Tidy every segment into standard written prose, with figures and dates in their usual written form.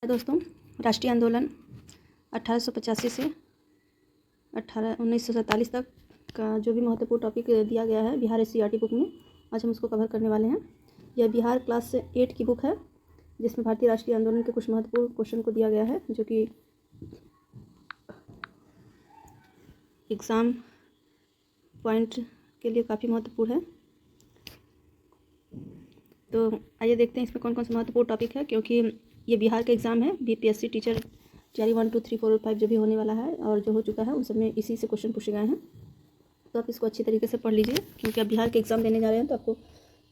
दोस्तों, राष्ट्रीय आंदोलन 1885 से 1947 तक का जो भी महत्वपूर्ण टॉपिक दिया गया है बिहार एससीईआरटी बुक में, आज हम उसको कवर करने वाले हैं। यह बिहार क्लास 8 की बुक है, जिसमें भारतीय राष्ट्रीय आंदोलन के कुछ महत्वपूर्ण क्वेश्चन को दिया गया है, जो कि एग्ज़ाम पॉइंट के लिए काफ़ी महत्वपूर्ण है। तो आइए देखते हैं इसमें कौन कौन सा महत्वपूर्ण टॉपिक है, क्योंकि ये बिहार का एग्ज़ाम है। बीपीएससी टीचर तैयारी 1 2 3 4 और 5 जो भी होने वाला है और जो हो चुका है उन सब में इसी से क्वेश्चन पूछे गए हैं। तो आप इसको अच्छी तरीके से पढ़ लीजिए, क्योंकि आप बिहार के एग्ज़ाम देने जा रहे हैं तो आपको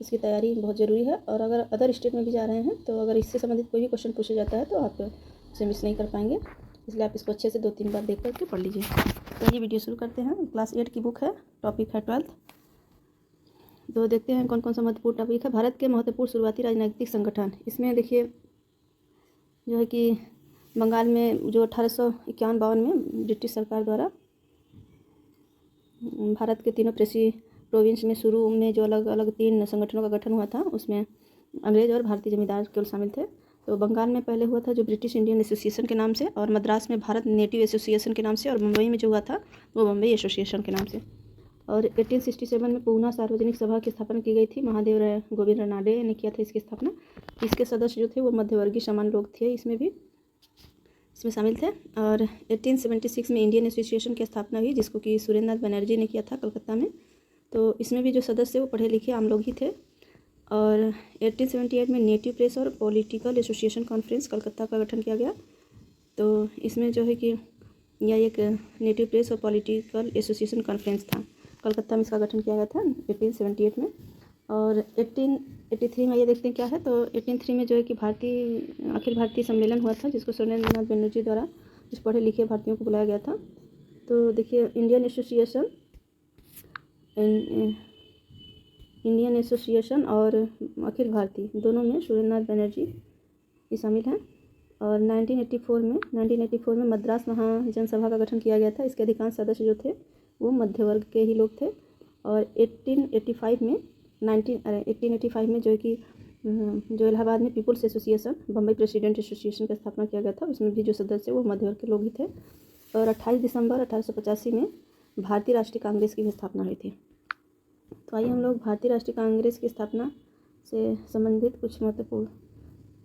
इसकी तैयारी बहुत ज़रूरी है। और अगर अदर स्टेट में भी जा रहे हैं तो अगर इससे संबंधित कोई भी क्वेश्चन पूछा जाता है तो आप उसे मिस नहीं कर पाएंगे, इसलिए आप इसको अच्छे से 2-3 बार देख करके पढ़ लीजिए। तो ये वीडियो शुरू करते हैं। क्लास 8 की बुक है, टॉपिक है 12th। तो देखते हैं कौन कौन सा महत्वपूर्ण टॉपिक है। भारत के महत्वपूर्ण शुरुआती राजनीतिक संगठन, इसमें देखिए जो है कि बंगाल में जो 1851-52 में ब्रिटिश सरकार द्वारा भारत के तीनों प्रोविंस में शुरू में जो अलग अलग 3 संगठनों का गठन हुआ था, उसमें अंग्रेज और भारतीय जमींदार केवल शामिल थे। तो बंगाल में पहले हुआ था जो ब्रिटिश इंडियन एसोसिएशन के नाम से, और मद्रास में भारत नेटिव एसोसिएशन के नाम से, और मुंबई में जो हुआ था वो बम्बई एसोसिएशन के नाम से। और 1867 में पूना सार्वजनिक सभा की स्थापना की गई थी। महादेव गोविंद रानाडे ने किया था इसकी स्थापना। इसके सदस्य जो थे वो मध्यवर्गीय समान लोग थे, इसमें शामिल थे। और 1876 में इंडियन एसोसिएशन की स्थापना हुई, जिसको कि सुरेंद्र नाथ बनर्जी ने किया था कलकत्ता में। तो इसमें भी जो सदस्य वो पढ़े लिखे आम लोग ही थे। और 1878 में नेटिव प्रेस और पॉलिटिकल एसोसिएशन कॉन्फ्रेंस कलकत्ता का गठन किया गया। तो इसमें जो है कि यह एक नेटिव प्रेस और पॉलिटिकल एसोसिएशन कॉन्फ्रेंस था, कलकत्ता में इसका गठन किया गया था 1878 में। और 1883 में ये देखते हैं क्या है। तो 1883 में जो है कि अखिल भारतीय सम्मेलन हुआ था, जिसको सुरेंद्र नाथ बनर्जी द्वारा कुछ पढ़े लिखे भारतीयों को बुलाया गया था। तो देखिए इंडियन एसोसिएशन और अखिल भारतीय दोनों में सुरेंद्र नाथ बनर्जी भी शामिल हैं। और 1984 में मद्रास महाजनसभा का गठन किया गया था। इसके अधिकांश सदस्य जो थे वो मध्य वर्ग के ही लोग थे। और 1885 में जो है कि जो इलाहाबाद में peoples association, Bombay president association का स्थापना किया गया था, उसमें भी जो सदस्य वो मध्य वर्ग के लोग ही थे। और 28 दिसंबर 1885 में भारतीय राष्ट्रीय कांग्रेस की भी स्थापना हुई थी। तो आइए हम लोग भारतीय राष्ट्रीय कांग्रेस की स्थापना से संबंधित कुछ महत्वपूर्ण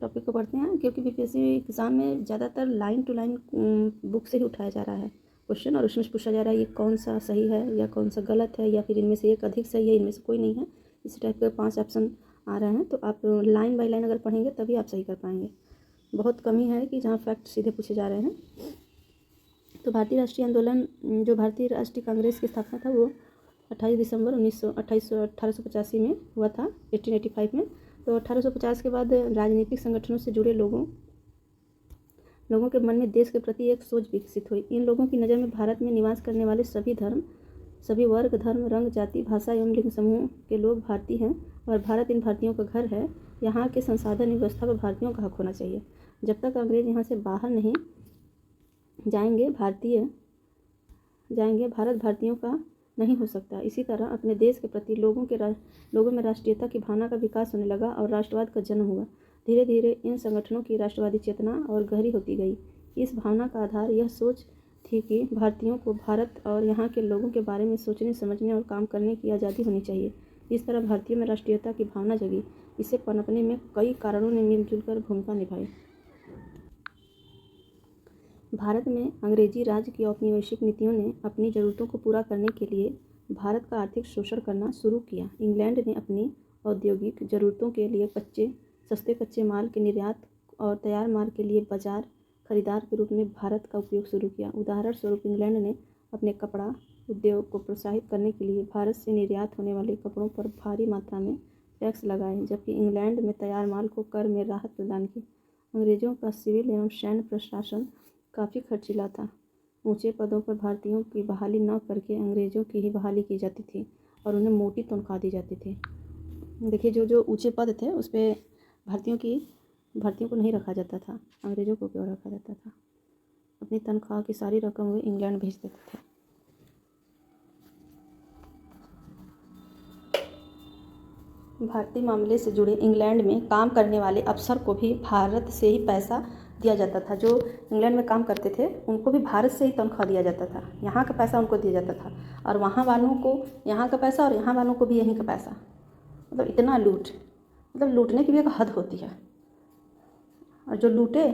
टॉपिक को पढ़ते हैं, क्योंकि बीपीएससी एग्ज़ाम में ज़्यादातर लाइन टू लाइन बुक से ही उठाया जा रहा है क्वेश्चन, और उसमें पूछा जा रहा है ये कौन सा सही है या कौन सा गलत है, या फिर इनमें से एक अधिक सही है, इनमें से कोई नहीं है। इसी टाइप के 5 ऑप्शन आ रहे हैं। तो आप लाइन बाय लाइन अगर पढ़ेंगे तभी आप सही कर पाएंगे। बहुत कमी है कि जहाँ फैक्ट सीधे पूछे जा रहे हैं। तो भारतीय राष्ट्रीय आंदोलन, जो भारतीय राष्ट्रीय कांग्रेस की स्थापना था, वो 28 दिसंबर 1885 में हुआ था, 1885 में। तो 1850 के बाद राजनीतिक संगठनों से जुड़े लोगों के मन में देश के प्रति एक सोच विकसित हुई। इन लोगों की नज़र में भारत में निवास करने वाले सभी धर्म, सभी वर्ग, धर्म, रंग, जाति, भाषा एवं लिंग समूह के लोग भारतीय हैं, और भारत इन भारतीयों का घर है। यहाँ के संसाधन व्यवस्था पर भारतीयों का हक होना चाहिए। जब तक अंग्रेज यहाँ से बाहर नहीं जाएंगे, भारत भारतीयों का नहीं हो सकता। इसी तरह अपने देश के प्रति लोगों में राष्ट्रीयता की भावना का विकास होने लगा और राष्ट्रवाद का जन्म हुआ। धीरे धीरे इन संगठनों की राष्ट्रवादी चेतना और गहरी होती गई। इस भावना का आधार यह सोच थी कि भारतीयों को भारत और यहाँ के लोगों के बारे में सोचने, समझने और काम करने की आज़ादी होनी चाहिए। इस तरह भारतीयों में राष्ट्रीयता की भावना जगी। इसे पनपने में कई कारणों ने मिलजुल कर भूमिका निभाई। भारत में अंग्रेजी राज की औपनिवेशिक नीतियों ने अपनी ज़रूरतों को पूरा करने के लिए भारत का आर्थिक शोषण करना शुरू किया। इंग्लैंड ने अपनी औद्योगिक ज़रूरतों के लिए सस्ते कच्चे माल के निर्यात और तैयार माल के लिए बाजार खरीदार के रूप में भारत का उपयोग शुरू किया। उदाहरण स्वरूप इंग्लैंड ने अपने कपड़ा उद्योग को प्रोत्साहित करने के लिए भारत से निर्यात होने वाले कपड़ों पर भारी मात्रा में टैक्स लगाए, जबकि इंग्लैंड में तैयार माल को कर में राहत प्रदान की। अंग्रेज़ों का सिविल एवं सैन्य प्रशासन काफ़ी खर्चीला था। ऊंचे पदों पर भारतीयों की बहाली न करके अंग्रेज़ों की ही बहाली की जाती थी और उन्हें मोटी तनख्वाह दी जाती थी। देखिए जो ऊंचे पद थे उस पर भारतीयों को नहीं रखा जाता था, अंग्रेज़ों को क्यों रखा जाता था। अपनी तनख्वाह की सारी रकम वे इंग्लैंड भेज देते थे। भारतीय मामले से जुड़े इंग्लैंड में काम करने वाले अफसर को भी भारत से ही पैसा दिया जाता था। जो इंग्लैंड में काम करते थे उनको भी भारत से ही तनख्वाह दिया जाता था, यहाँ का पैसा उनको दिया जाता था, और वहाँ वालों को यहाँ का पैसा और यहाँ वालों को भी यहीं का पैसा। मतलब इतना लूट, मतलब लूटने की भी एक हद होती है। और जो लूटे,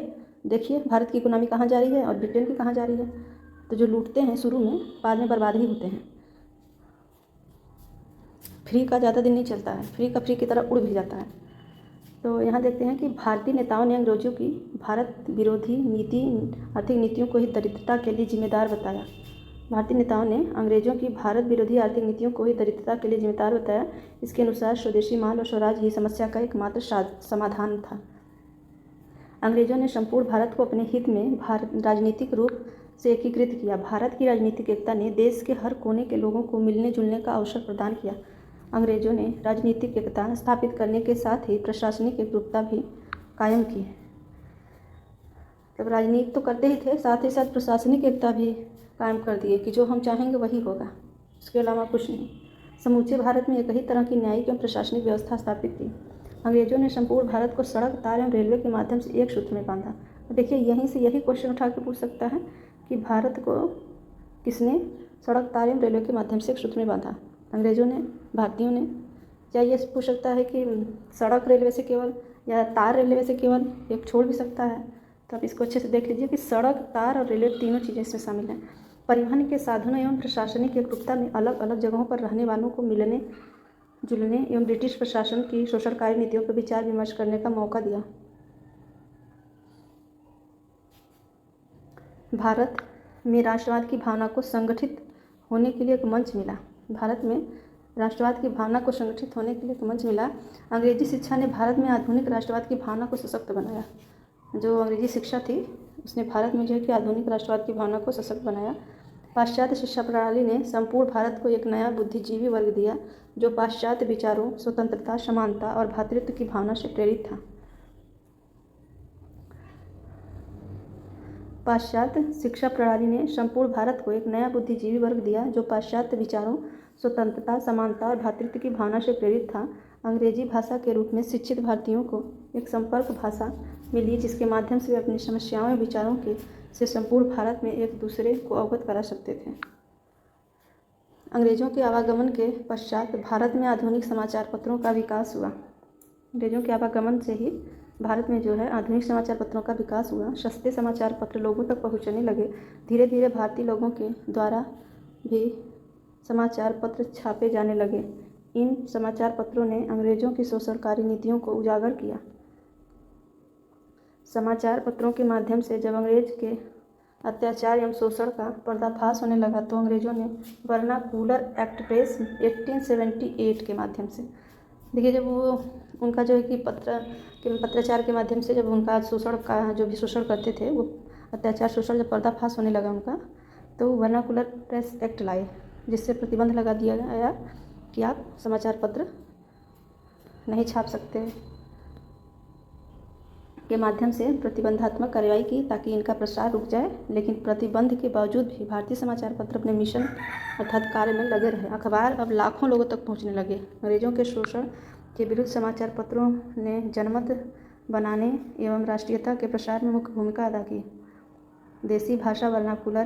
देखिए भारत की इकोनॉमी कहाँ जा रही है और ब्रिटेन की कहाँ जा रही है। तो जो लूटते हैं शुरू में, बाद में बर्बाद ही होते हैं। फ्री का ज़्यादा दिन नहीं चलता है, फ्री का फ्री की तरह उड़ भी जाता है। तो यहाँ देखते हैं कि भारतीय नेताओं ने अंग्रेजों की भारत विरोधी नीति, आर्थिक नीतियों को ही दरिद्रता के लिए जिम्मेदार बताया। भारतीय नेताओं ने अंग्रेजों की भारत विरोधी आर्थिक नीतियों को ही दरिद्रता के लिए जिम्मेदार बताया। इसके अनुसार स्वदेशी माल और स्वराज ही समस्या का एकमात्र समाधान था। अंग्रेजों ने संपूर्ण भारत को अपने हित में राजनीतिक रूप से एकीकृत किया। भारत की राजनीतिक एकता ने देश के हर कोने के लोगों को मिलने जुलने का अवसर प्रदान किया। अंग्रेजों ने राजनीतिक एकता स्थापित करने के साथ ही प्रशासनिक एकरूपता भी कायम की। तब राजनीति तो करते ही थे, साथ ही साथ प्रशासनिक एकता भी कायम कर दिए कि जो हम चाहेंगे वही होगा, इसके अलावा कुछ नहीं। समूचे भारत में एक ही तरह की न्यायिक एवं प्रशासनिक व्यवस्था स्थापित की। अंग्रेजों ने संपूर्ण भारत को सड़क, तार एवं रेलवे के माध्यम से एक सूत्र में बांधा। देखिए यहीं से यही क्वेश्चन उठा के पूछ सकता है कि भारत को किसने सड़क, तार एवं रेलवे के माध्यम से एक सूत्र में बांधा? अंग्रेजों ने, भारतीयों ने? क्या ये पूछ सकता है कि सड़क रेलवे से केवल या तार रेलवे से केवल? एक छोड़ भी सकता है। तो आप इसको अच्छे से देख लीजिए कि सड़क, तार और रेलवे तीनों चीज़ें इसमें शामिल हैं। परिवहन के साधनों एवं प्रशासनिक एकरूपता में अलग अलग जगहों पर रहने वालों को मिलने जुलने एवं ब्रिटिश प्रशासन की शोषणकारी नीतियों पर विचार विमर्श करने का मौका दिया। भारत में राष्ट्रवाद की भावना को संगठित होने के लिए एक मंच मिला। भारत में राष्ट्रवाद की भावना को संगठित होने के लिए एक मंच मिला। अंग्रेजी शिक्षा ने भारत में आधुनिक राष्ट्रवाद की भावना को सशक्त बनाया। जो अंग्रेजी शिक्षा थी उसने भारत में जो है कि आधुनिक राष्ट्रवाद की भावना को सशक्त बनाया। पाश्चात्य शिक्षा प्रणाली ने संपूर्ण भारत को एक नया बुद्धिजीवी वर्ग दिया जो पाश्चात्य विचारों, स्वतंत्रता, समानता और भ्रातृत्व की भावना से प्रेरित था। पाश्चात्य शिक्षा प्रणाली ने संपूर्ण भारत को एक नया बुद्धिजीवी वर्ग दिया जो पाश्चात्य विचारों, स्वतंत्रता, समानता और भ्रातृत्व की भावना से प्रेरित था। अंग्रेजी भाषा के रूप में शिक्षित भारतीयों को एक संपर्क भाषा मिली जिसके माध्यम से वे अपनी समस्याओं और विचारों के से संपूर्ण भारत में एक दूसरे को अवगत करा सकते थे। अंग्रेजों के आवागमन के पश्चात भारत में आधुनिक समाचार पत्रों का विकास हुआ। अंग्रेजों के आवागमन से ही भारत में जो है आधुनिक समाचार पत्रों का विकास हुआ। सस्ते समाचार पत्र लोगों तक पहुंचने लगे। धीरे धीरे भारतीय लोगों के द्वारा भी समाचार पत्र छापे जाने लगे। इन समाचार पत्रों ने अंग्रेजों की शोषणकारी नीतियों को उजागर किया। समाचार पत्रों के माध्यम से जब अंग्रेज के अत्याचार एवं शोषण का पर्दाफाश होने लगा तो अंग्रेजों ने वर्नाकुलर एक्ट प्रेस 1878 के माध्यम से, देखिए जब वो उनका जो है कि पत्राचार के माध्यम से जब उनका शोषण का जो भी शोषण करते थे वो अत्याचार शोषण जब पर्दाफाश होने लगा उनका, तो वर्नाकुलर प्रेस एक्ट लाए जिससे प्रतिबंध लगा दिया गया कि आप समाचार पत्र नहीं छाप सकते के माध्यम से प्रतिबंधात्मक कार्रवाई की ताकि इनका प्रसार रुक जाए। लेकिन प्रतिबंध के बावजूद भी भारतीय समाचार पत्र अपने मिशन अर्थात कार्य में लगे रहे। अखबार अब लाखों लोगों तक पहुंचने लगे। अंग्रेजों के शोषण के विरुद्ध समाचार पत्रों ने जनमत बनाने एवं राष्ट्रीयता के प्रसार में मुख्य भूमिका अदा की। देसी भाषा वर्नाकुलर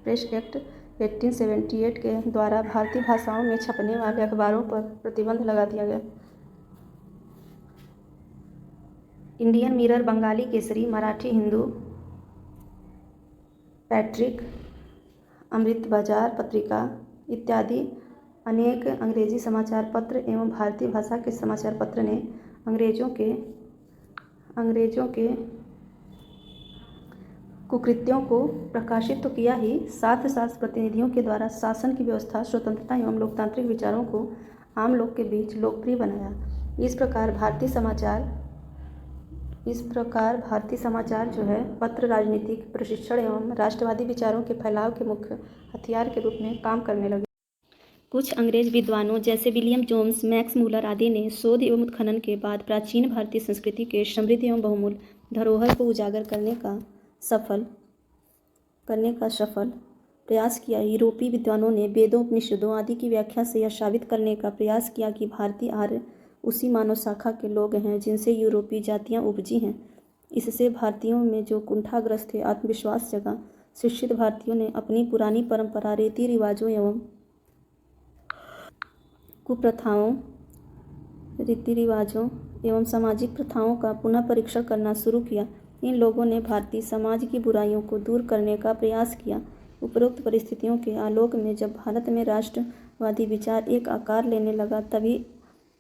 प्रेस एक्ट 1878 के द्वारा भारतीय भाषाओं में छपने वाले अखबारों पर प्रतिबंध लगा दिया गया। Indian Mirror, Bengali Kesari, Marathi Hindu, Patriot, Amrita Bazar Patrika इत्यादि अनेक अंग्रेजी समाचार पत्र एवं भारतीय भाषा के समाचार पत्र ने अंग्रेजों के कुकृत्यों को प्रकाशित तो किया ही, साथ साथ प्रतिनिधियों के द्वारा शासन की व्यवस्था, स्वतंत्रता एवं लोकतांत्रिक विचारों को आम लोग के बीच लोकप्रिय बनाया। इस प्रकार भारतीय समाचार जो है पत्र राजनीतिक प्रशिक्षण एवं राष्ट्रवादी विचारों के फैलाव के मुख्य हथियार के रूप में काम करने लगे। कुछ अंग्रेज विद्वानों जैसे विलियम जोन्स, मैक्स मुलर आदि ने शोध एवं उत्खनन के बाद प्राचीन भारतीय संस्कृति के समृद्ध एवं बहुमूल्य धरोहर को उजागर करने का सफल प्रयास किया। यूरोपीय विद्वानों ने वेदों, उपनिषदों आदि की व्याख्या से यह साबित करने का प्रयास किया कि भारतीय आर्य उसी मानव शाखा के लोग हैं जिनसे यूरोपीय जातियाँ उपजी हैं। इससे भारतीयों में जो कुंठाग्रस्त थे आत्मविश्वास जगा। शिक्षित भारतीयों ने अपनी पुरानी परंपरा, रीति रिवाजों एवं कुप्रथाओं, रीति रिवाजों एवं सामाजिक प्रथाओं का पुनः परीक्षण करना शुरू किया। इन लोगों ने भारतीय समाज की बुराइयों को दूर करने का प्रयास किया। उपरोक्त परिस्थितियों के आलोक में जब भारत में राष्ट्रवादी विचार एक आकार लेने लगा, तभी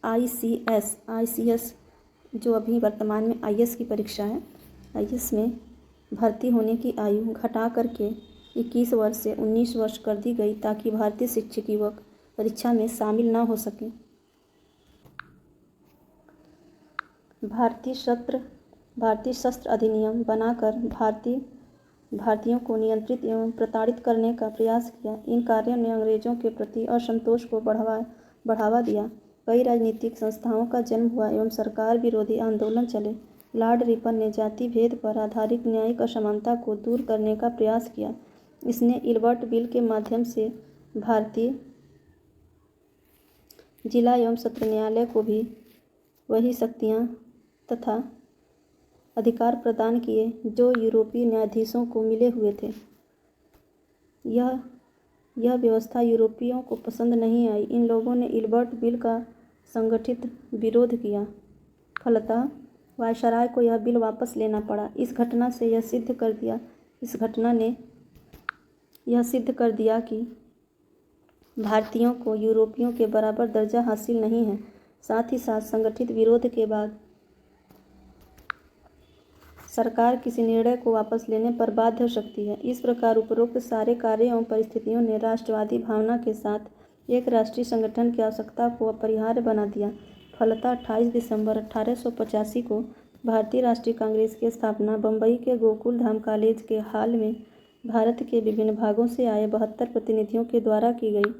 ICS जो अभी वर्तमान में IS की परीक्षा है, IS में भर्ती होने की आयु घटा करके 21 वर्ष से 19 वर्ष कर दी गई, ताकि भारतीय शिक्षक युवक परीक्षा में शामिल न हो सकें। भारतीय शस्त्र अधिनियम बनाकर भारतीयों को नियंत्रित एवं प्रताड़ित करने का प्रयास किया। इन कार्यों ने अंग्रेजों के प्रति असंतोष को बढ़ावा दिया। कई राजनीतिक संस्थाओं का जन्म हुआ एवं सरकार विरोधी आंदोलन चले। लॉर्ड रिपन ने जाति भेद पर आधारित न्यायिक असमानता को दूर करने का प्रयास किया। इसने इल्बर्ट बिल के माध्यम से भारतीय जिला एवं सत्र न्यायालय को भी वही शक्तियाँ तथा अधिकार प्रदान किए जो यूरोपीय न्यायाधीशों को मिले हुए थे। यह व्यवस्था यूरोपियों को पसंद नहीं आई। इन लोगों ने इल्बर्ट बिल का संगठित विरोध किया। फलतः वायसराय को यह बिल वापस लेना पड़ा। इस घटना ने यह सिद्ध कर दिया कि भारतीयों को यूरोपियों के बराबर दर्जा हासिल नहीं है। साथ ही साथ संगठित विरोध के बाद सरकार किसी निर्णय को वापस लेने पर बाध्य हो सकती है। इस प्रकार उपरोक्त सारे कार्य एवं परिस्थितियों ने राष्ट्रवादी भावना के साथ एक राष्ट्रीय संगठन की आवश्यकता को अपरिहार्य बना दिया। फलतः 28 दिसंबर 1885 को भारतीय राष्ट्रीय कांग्रेस की स्थापना बम्बई के गोकुल धाम कॉलेज के हाल में भारत के विभिन्न भागों से आए 72 प्रतिनिधियों के द्वारा की गई।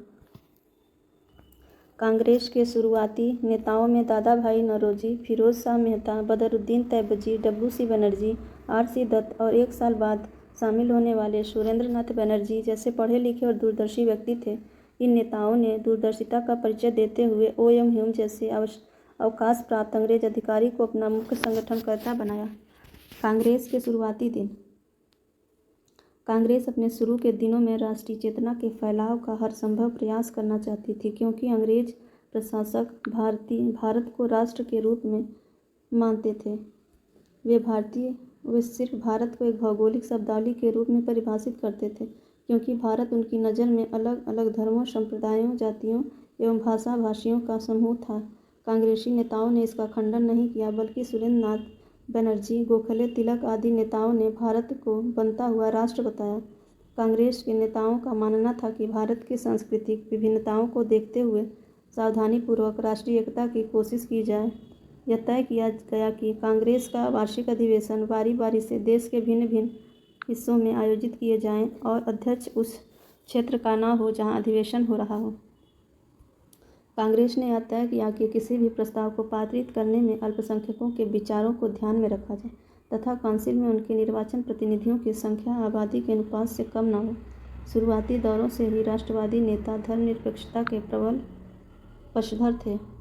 कांग्रेस के शुरुआती नेताओं में दादा भाई नौरोजी, फिरोज शाह मेहता, बदरुद्दीन तैयबजी, WC बनर्जी, RC दत्त और एक साल बाद शामिल होने वाले सुरेंद्र नाथ बनर्जी जैसे पढ़े लिखे और दूरदर्शी व्यक्ति थे। इन नेताओं ने दूरदर्शिता का परिचय देते हुए O.M. ह्यूम जैसे अवकाश प्राप्त अंग्रेज अधिकारी को अपना मुख्य संगठनकर्ता बनाया। कांग्रेस के शुरुआती दिन। कांग्रेस अपने शुरू के दिनों में राष्ट्रीय चेतना के फैलाव का हर संभव प्रयास करना चाहती थी, क्योंकि अंग्रेज प्रशासक भारत को राष्ट्र के रूप में मानते थे। वे सिर्फ भारत को एक भौगोलिक शब्दावली के रूप में परिभाषित करते थे, क्योंकि भारत उनकी नज़र में अलग अलग धर्मों, संप्रदायों, जातियों एवं भाषा भाषियों का समूह था। कांग्रेसी नेताओं ने इसका खंडन नहीं किया, बल्कि सुरेंद्र नाथ बनर्जी, गोखले, तिलक आदि नेताओं ने भारत को बनता हुआ राष्ट्र बताया। कांग्रेस के नेताओं का मानना था कि भारत की सांस्कृतिक विभिन्नताओं को देखते हुए सावधानीपूर्वक राष्ट्रीय एकता की कोशिश की जाए। यह तय किया गया कि कांग्रेस का वार्षिक अधिवेशन बारी बारी से देश के भिन्न भिन्न हिस्सों में आयोजित किए जाएं और अध्यक्ष उस क्षेत्र का न हो जहां अधिवेशन हो रहा हो। कांग्रेस ने यह तय किया कि किसी भी प्रस्ताव को पारित करने में अल्पसंख्यकों के विचारों को ध्यान में रखा जाए तथा काउंसिल में उनके निर्वाचन प्रतिनिधियों की संख्या आबादी के अनुपात से कम न हो। शुरुआती दौरों से ही राष्ट्रवादी नेता धर्मनिरपेक्षता के प्रबल पक्षधर थे।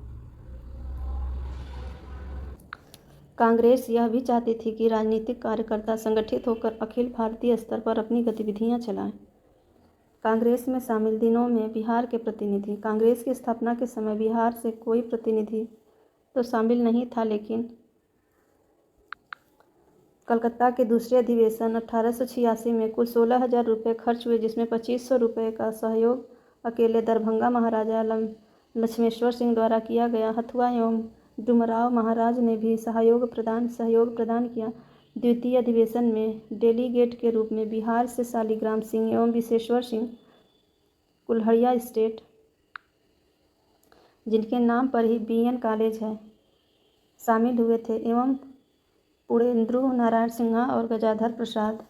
कांग्रेस यह भी चाहती थी कि राजनीतिक कार्यकर्ता संगठित होकर अखिल भारतीय स्तर पर अपनी गतिविधियां चलाएं। कांग्रेस में शामिल दिनों में बिहार के प्रतिनिधि। कांग्रेस की स्थापना के समय बिहार से कोई प्रतिनिधि तो शामिल नहीं था, लेकिन कलकत्ता के दूसरे अधिवेशन 1886 में कुल 16,000 रुपये खर्च हुए, जिसमें 2,500 रुपये का सहयोग अकेले दरभंगा महाराजा लक्ष्मेश्वर सिंह द्वारा किया गया। हथुआ एवं डुमराव महाराज ने भी सहयोग प्रदान किया। द्वितीय अधिवेशन में डेलीगेट के रूप में बिहार से शालिग्राम सिंह एवं विश्वेश्वर सिंह कुल्हड़िया स्टेट, जिनके नाम पर ही BN कॉलेज है, शामिल हुए थे, एवं पूर्णेंदु नारायण सिन्हा और गजाधर प्रसाद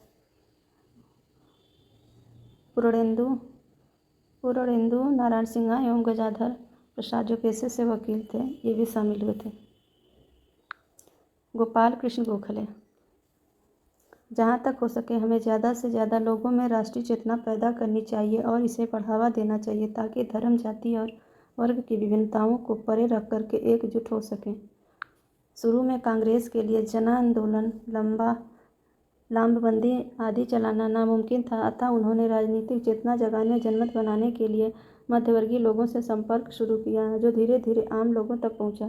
पूर्णेंदु नारायण सिन्हा एवं गजाधर प्रसाद जो पेशे से वकील थे, ये भी शामिल हुए थे। गोपाल कृष्ण गोखले। जहाँ तक हो सके हमें ज़्यादा से ज़्यादा लोगों में राष्ट्रीय चेतना पैदा करनी चाहिए और इसे बढ़ावा देना चाहिए, ताकि धर्म, जाति और वर्ग की विभिन्नताओं को परे रख करके एकजुट हो सकें। शुरू में कांग्रेस के लिए जन आंदोलन, लामबंदी आदि चलाना नामुमकिन था, अतः उन्होंने राजनीतिक चेतना जगाने, जनमत बनाने के लिए मध्यवर्गीय लोगों से संपर्क शुरू किया, जो धीरे धीरे आम लोगों तक पहुंचा।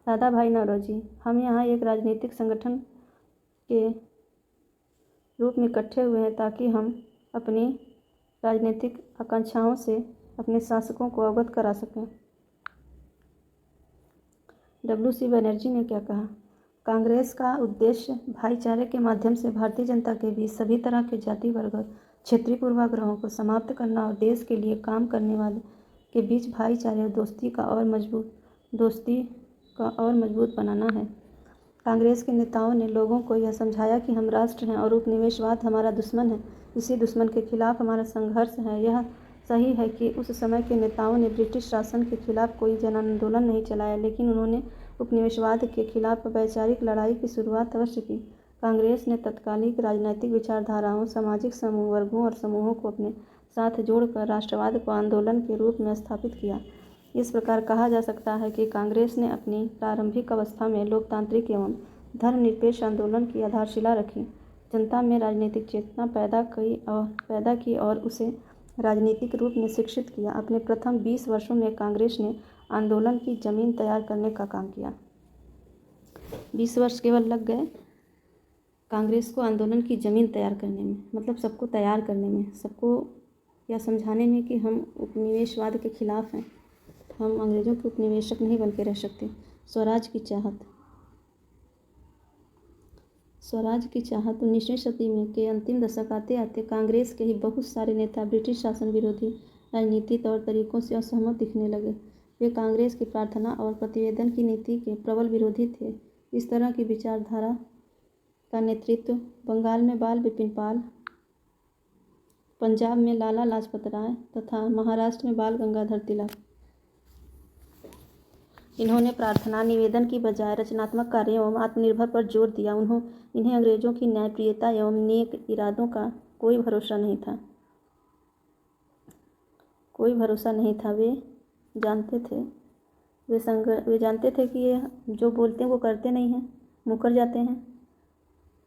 दादा भाई नौरोजी, हम यहाँ एक राजनीतिक संगठन के रूप में इकट्ठे हुए हैं ताकि हम अपनी राजनीतिक आकांक्षाओं से अपने शासकों को अवगत करा सकें। WC बनर्जी ने क्या कहा? कांग्रेस का उद्देश्य भाईचारे के माध्यम से भारतीय जनता के बीच सभी तरह के जाति वर्ग और क्षेत्रीय पूर्वाग्रहों को समाप्त करना और देश के लिए काम करने वाले के बीच भाईचारे और दोस्ती का और मजबूत बनाना है। कांग्रेस के नेताओं ने लोगों को यह समझाया कि हम राष्ट्र हैं और उपनिवेशवाद हमारा दुश्मन है। इसी दुश्मन के खिलाफ हमारा संघर्ष है। यह सही है कि उस समय के नेताओं ने ब्रिटिश शासन के खिलाफ कोई जन आंदोलन नहीं चलाया, लेकिन उन्होंने उपनिवेशवाद के खिलाफ वैचारिक लड़ाई की शुरुआत अवश्य की। कांग्रेस ने तत्कालीन राजनैतिक विचारधाराओं, सामाजिक समूह वर्गों और समूहों को अपने साथ जोड़कर राष्ट्रवाद को आंदोलन के रूप में स्थापित किया। इस प्रकार कहा जा सकता है कि कांग्रेस ने अपनी प्रारंभिक अवस्था में लोकतांत्रिक एवं धर्मनिरपेक्ष आंदोलन की आधारशिला रखी, जनता में राजनीतिक चेतना पैदा की और उसे राजनीतिक रूप में शिक्षित किया। अपने प्रथम 20 वर्षों में कांग्रेस ने आंदोलन की जमीन तैयार करने का काम किया। 20 वर्ष केवल लग गए कांग्रेस को आंदोलन की ज़मीन तैयार करने में, मतलब सबको तैयार करने में, सबको यह समझाने में कि हम उपनिवेशवाद के खिलाफ हैं, हम अंग्रेज़ों के उपनिवेशक नहीं बन के रह सकते। स्वराज की चाहत 19वीं सदी में के अंतिम दशक आते आते कांग्रेस के ही बहुत सारे नेता ब्रिटिश शासन विरोधी राजनीति तौर तरीकों से असहमत दिखने लगे। वे कांग्रेस की प्रार्थना और प्रतिवेदन की नीति के प्रबल विरोधी थे। इस तरह की विचारधारा का नेतृत्व बंगाल में बाल बिपिन पाल, पंजाब में लाला लाजपत राय तथा महाराष्ट्र में बाल गंगाधर तिलक। इन्होंने प्रार्थना निवेदन की बजाय रचनात्मक कार्य एवं आत्मनिर्भर पर जोर दिया। इन्हें अंग्रेजों की न्यायप्रियता एवं नेक इरादों का कोई भरोसा नहीं था। वे जानते थे कि ये जो बोलते हैं वो करते नहीं हैं, मुकर जाते हैं।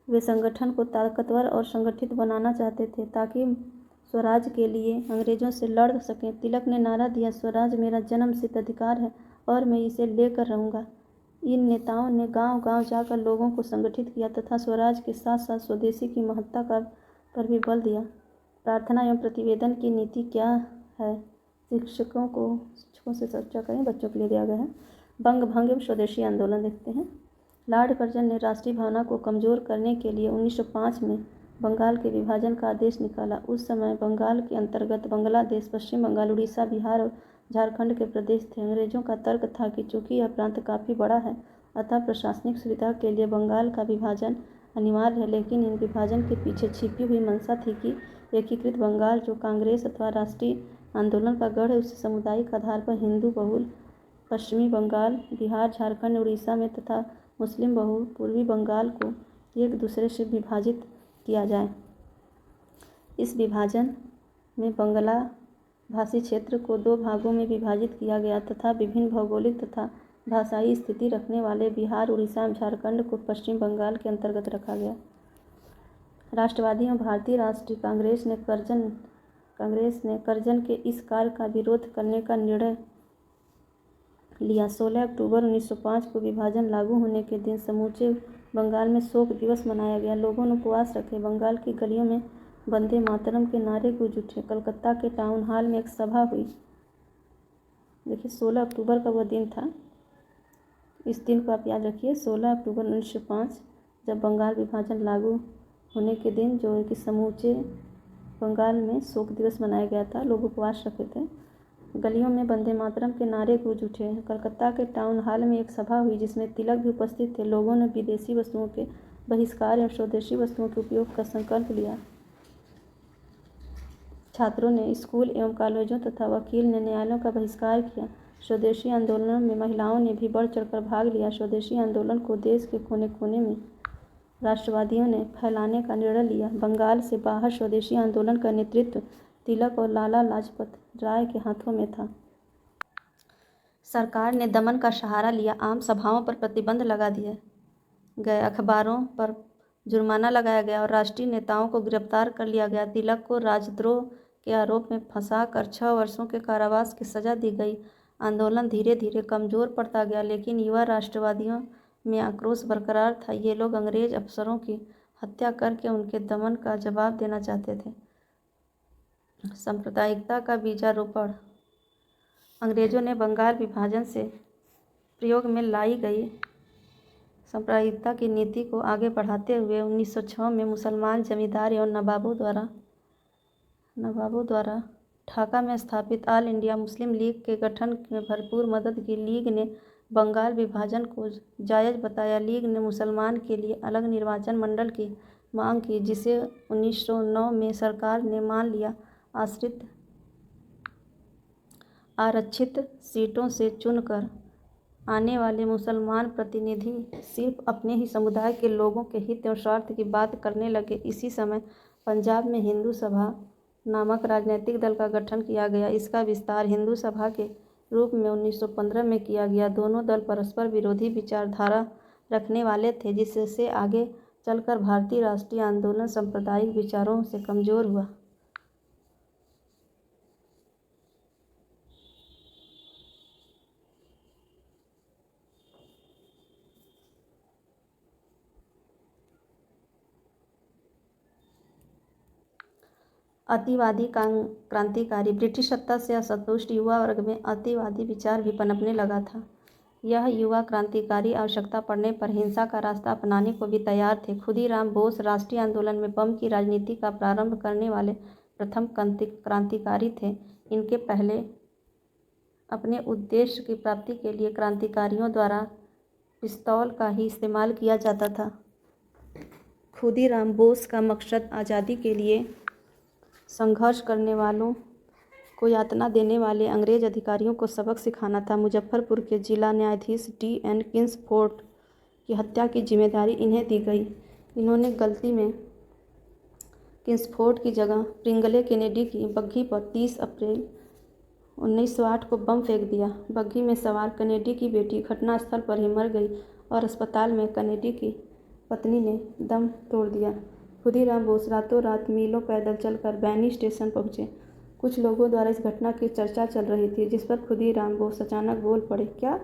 वे संगठन को ताकतवर और संगठित बनाना चाहते थे ताकि स्वराज के लिए अंग्रेजों से लड़ सकें। तिलक ने नारा दिया, स्वराज मेरा जन्मसिद्ध अधिकार है और मैं इसे लेकर रहूँगा। इन नेताओं ने गांव-गांव जाकर लोगों को संगठित किया तथा स्वराज के साथ साथ स्वदेशी की महत्ता पर भी बल दिया। प्रार्थना एवं प्रतिवेदन की नीति क्या है? शिक्षकों से चर्चा करें, बच्चों के लिए दिया गया है। बंग भंग एवं स्वदेशी आंदोलन देखते हैं। लॉर्ड कर्जन ने राष्ट्रीय भावना को कमज़ोर करने के लिए 1905 में बंगाल के विभाजन का आदेश निकाला। उस समय बंगाल के अंतर्गत बांग्लादेश, पश्चिम बंगाल, उड़ीसा, बिहार और झारखंड के प्रदेश थे। अंग्रेजों का तर्क था कि चूंकि यह प्रांत काफ़ी बड़ा है, अतः प्रशासनिक सुविधा के लिए बंगाल का विभाजन अनिवार्य है, लेकिन इन विभाजन के पीछे छिपी हुई मंशा थी कि एकीकृत बंगाल, जो कांग्रेस अथवा राष्ट्रीय आंदोलन का गढ़ है, उसे सामुदायिक आधार पर हिंदू बहुल पश्चिमी बंगाल, बिहार, झारखंड, उड़ीसा में तथा मुस्लिम बहुल पूर्वी बंगाल को एक दूसरे से विभाजित किया जाए। इस विभाजन में बंगला भाषी क्षेत्र को 2 भागों में विभाजित किया गया तथा विभिन्न भौगोलिक तथा भाषाई स्थिति रखने वाले बिहार, उड़ीसा एवं झारखंड को पश्चिम बंगाल के अंतर्गत रखा गया। राष्ट्रवादी एवं भारतीय राष्ट्रीय कांग्रेस ने कर्जन के इस कार्य का विरोध करने का निर्णय लिया। 16 अक्टूबर 1905 को विभाजन लागू होने के दिन समूचे बंगाल में शोक दिवस मनाया गया। लोगों ने उपवास रखे। बंगाल की गलियों में वंदे मातरम के नारे गूंज उठे। कलकत्ता के टाउन हॉल में एक सभा हुई। देखिए 16 अक्टूबर का वह दिन था, इस दिन को आप याद रखिए। 16 अक्टूबर 1905 जब बंगाल विभाजन लागू होने के दिन जो है कि समूचे बंगाल में शोक दिवस मनाया गया था, लोग उपवास रखे थे। गलियों में वंदे मातरम के नारे गूंज उठे। कलकत्ता के टाउन हॉल में एक सभा हुई जिसमें तिलक भी उपस्थित थे। लोगों ने विदेशी वस्तुओं के बहिष्कार एवं स्वदेशी वस्तुओं के उपयोग का संकल्प लिया। छात्रों ने स्कूल एवं कॉलेजों तथा वकील ने न्यायालयों का बहिष्कार किया। स्वदेशी आंदोलनों में महिलाओं ने भी बढ़ चढ़कर भाग लिया। स्वदेशी आंदोलन को देश के कोने कोने में राष्ट्रवादियों ने फैलाने का निर्णय लिया। बंगाल से बाहर स्वदेशी आंदोलन का नेतृत्व तिलक और लाला लाजपत राय के हाथों में था। सरकार ने दमन का सहारा लिया, आम सभाओं पर प्रतिबंध लगा दिए गए, अखबारों पर जुर्माना लगाया गया और राष्ट्रीय नेताओं को गिरफ्तार कर लिया गया। तिलक को राजद्रोह के आरोप में फंसाकर 6 वर्षों के कारावास की सजा दी गई। आंदोलन धीरे धीरे कमज़ोर पड़ता गया, लेकिन युवा राष्ट्रवादियों में आक्रोश बरकरार था। ये लोग अंग्रेज अफसरों की हत्या करके उनके दमन का जवाब देना चाहते थे। सांप्रदायिकता का बीजारोपण। अंग्रेजों ने बंगाल विभाजन से प्रयोग में लाई गई सांप्रदायिकता की नीति को आगे बढ़ाते हुए 1906 में मुसलमान जमींदार एवं नवाबों द्वारा ढाका में स्थापित ऑल इंडिया मुस्लिम लीग के गठन में भरपूर मदद की। लीग ने बंगाल विभाजन को जायज़ बताया। लीग ने मुसलमान के लिए अलग निर्वाचन मंडल की मांग की, जिसे 1909 में सरकार ने मान लिया। आरक्षित सीटों से चुनकर आने वाले मुसलमान प्रतिनिधि सिर्फ अपने ही समुदाय के लोगों के हित और स्वार्थ की बात करने लगे। इसी समय पंजाब में हिंदू सभा नामक राजनीतिक दल का गठन किया गया। इसका विस्तार हिंदू सभा के रूप में 1915 में किया गया। दोनों दल परस्पर विरोधी विचारधारा रखने वाले थे, जिससे आगे चलकर भारतीय राष्ट्रीय आंदोलन सांप्रदायिक विचारों से कमज़ोर हुआ। अतिवादी क्रांतिकारी। ब्रिटिश सत्ता से असंतुष्ट युवा वर्ग में अतिवादी विचार भी पनपने लगा था। यह युवा क्रांतिकारी आवश्यकता पड़ने पर हिंसा का रास्ता अपनाने को भी तैयार थे। खुदीराम बोस राष्ट्रीय आंदोलन में बम की राजनीति का प्रारंभ करने वाले प्रथम क्रांतिकारी थे। इनके पहले अपने उद्देश्य की प्राप्ति के लिए क्रांतिकारियों द्वारा पिस्तौल का ही इस्तेमाल किया जाता था। खुदीराम बोस का मकसद आज़ादी के लिए संघर्ष करने वालों को यातना देने वाले अंग्रेज अधिकारियों को सबक सिखाना था। मुजफ्फरपुर के जिला न्यायाधीश D.N. किंग्सफोर्ड की हत्या की जिम्मेदारी इन्हें दी गई। इन्होंने गलती में किंग्सफोर्ड की जगह प्रिंगले केनेडी की बग्घी पर 30 अप्रैल 1908 को बम फेंक दिया। बग्घी में सवार केनेडी की बेटी घटनास्थल पर ही मर गई और अस्पताल में केनेडी की पत्नी ने दम तोड़ दिया। खुदीराम बोस रातों रात मीलों पैदल चलकर बैनी स्टेशन पहुंचे। कुछ लोगों द्वारा इस घटना की चर्चा चल रही थी, जिस पर खुदीराम बोस अचानक बोल पड़े, क्या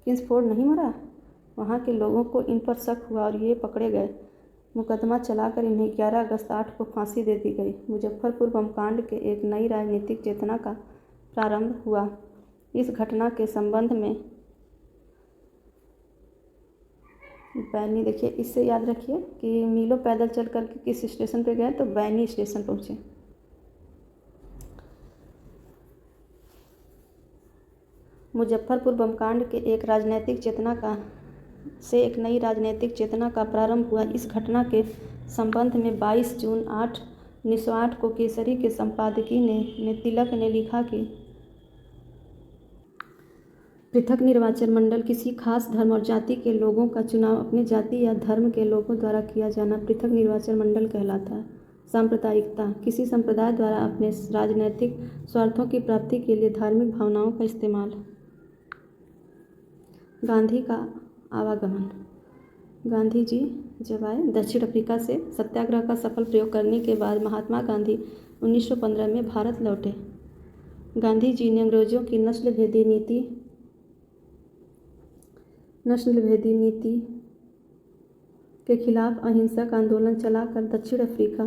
किंग्सफोर्ड नहीं मरा? वहां के लोगों को इन पर शक हुआ और ये पकड़े गए। मुकदमा चलाकर इन्हें 11 अगस्त 8 को फांसी दे दी गई। मुजफ्फरपुर बमकांड के एक नई राजनीतिक चेतना का प्रारंभ हुआ। इस घटना के संबंध में बैनी, देखिए इससे याद रखिए कि मीलों पैदल चल कर किस स्टेशन पे गए, तो बैनी स्टेशन पहुँचे। मुजफ्फरपुर बमकांड के एक नई राजनीतिक चेतना का प्रारंभ हुआ। इस घटना के संबंध में 22 जून 1908 को केसरी के संपादकीय में तिलक ने लिखा कि पृथक निर्वाचन मंडल किसी खास धर्म और जाति के लोगों का चुनाव अपने जाति या धर्म के लोगों द्वारा किया जाना पृथक निर्वाचन मंडल कहलाता है। सांप्रदायिकता किसी संप्रदाय द्वारा अपने राजनीतिक स्वार्थों की प्राप्ति के लिए धार्मिक भावनाओं का इस्तेमाल। गांधी का आवागमन। गांधी जी जब आए दक्षिण अफ्रीका से सत्याग्रह का सफल प्रयोग करने के बाद महात्मा गांधी 1915 में भारत लौटे। गांधी जी ने अंग्रेजों की नस्लभेदी नीति के खिलाफ अहिंसक आंदोलन चलाकर दक्षिण अफ्रीका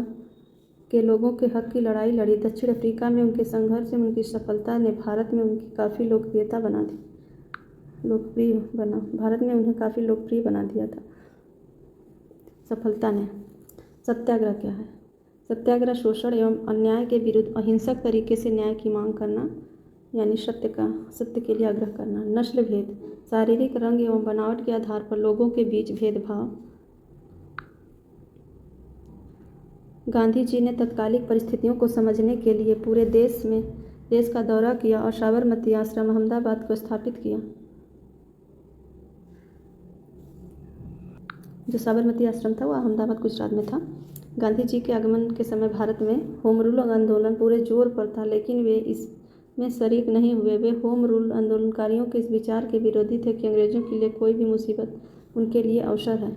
के लोगों के हक की लड़ाई लड़ी। दक्षिण अफ्रीका में उनके संघर्ष में उनकी सफलता ने भारत में उनकी काफ़ी लोकप्रियता बना दी। भारत में उन्हें काफ़ी लोकप्रिय बना दिया था सफलता ने। सत्याग्रह क्या है? सत्याग्रह शोषण एवं अन्याय के विरुद्ध अहिंसक तरीके से न्याय की मांग करना, यानी सत्य के लिए आग्रह करना। नस्ल भेद, शारीरिक रंग एवं बनावट के आधार पर लोगों के बीच भेदभाव। गांधी जी ने तत्कालिक परिस्थितियों को समझने के लिए पूरे देश का दौरा किया और साबरमती आश्रम अहमदाबाद को स्थापित किया। जो साबरमती आश्रम था वो अहमदाबाद गुजरात में था। गांधी जी के आगमन के समय भारत में होम रूल आंदोलन पूरे जोर पर था, लेकिन वे इस में शरीक नहीं हुए। वे होम रूल आंदोलनकारियों के इस विचार के विरोधी थे कि अंग्रेजों के लिए कोई भी मुसीबत उनके लिए अवसर है।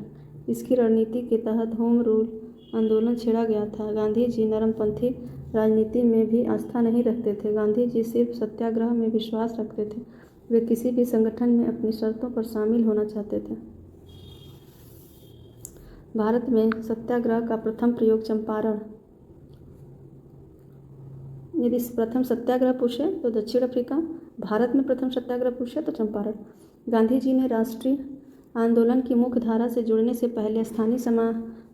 इसकी रणनीति के तहत होम रूल आंदोलन छेड़ा गया था। गांधी जी नरमपंथी राजनीति में भी आस्था नहीं रखते थे। गांधी जी सिर्फ सत्याग्रह में विश्वास रखते थे। वे किसी भी संगठन में अपनी शर्तों पर शामिल होना चाहते थे। भारत में सत्याग्रह का प्रथम प्रयोग चंपारण। यदि प्रथम सत्याग्रह पूछे तो दक्षिण अफ्रीका, भारत में प्रथम सत्याग्रह पूछे तो चंपारण। गांधी जी ने राष्ट्रीय आंदोलन की मुख्य धारा से जुड़ने से पहले स्थानीय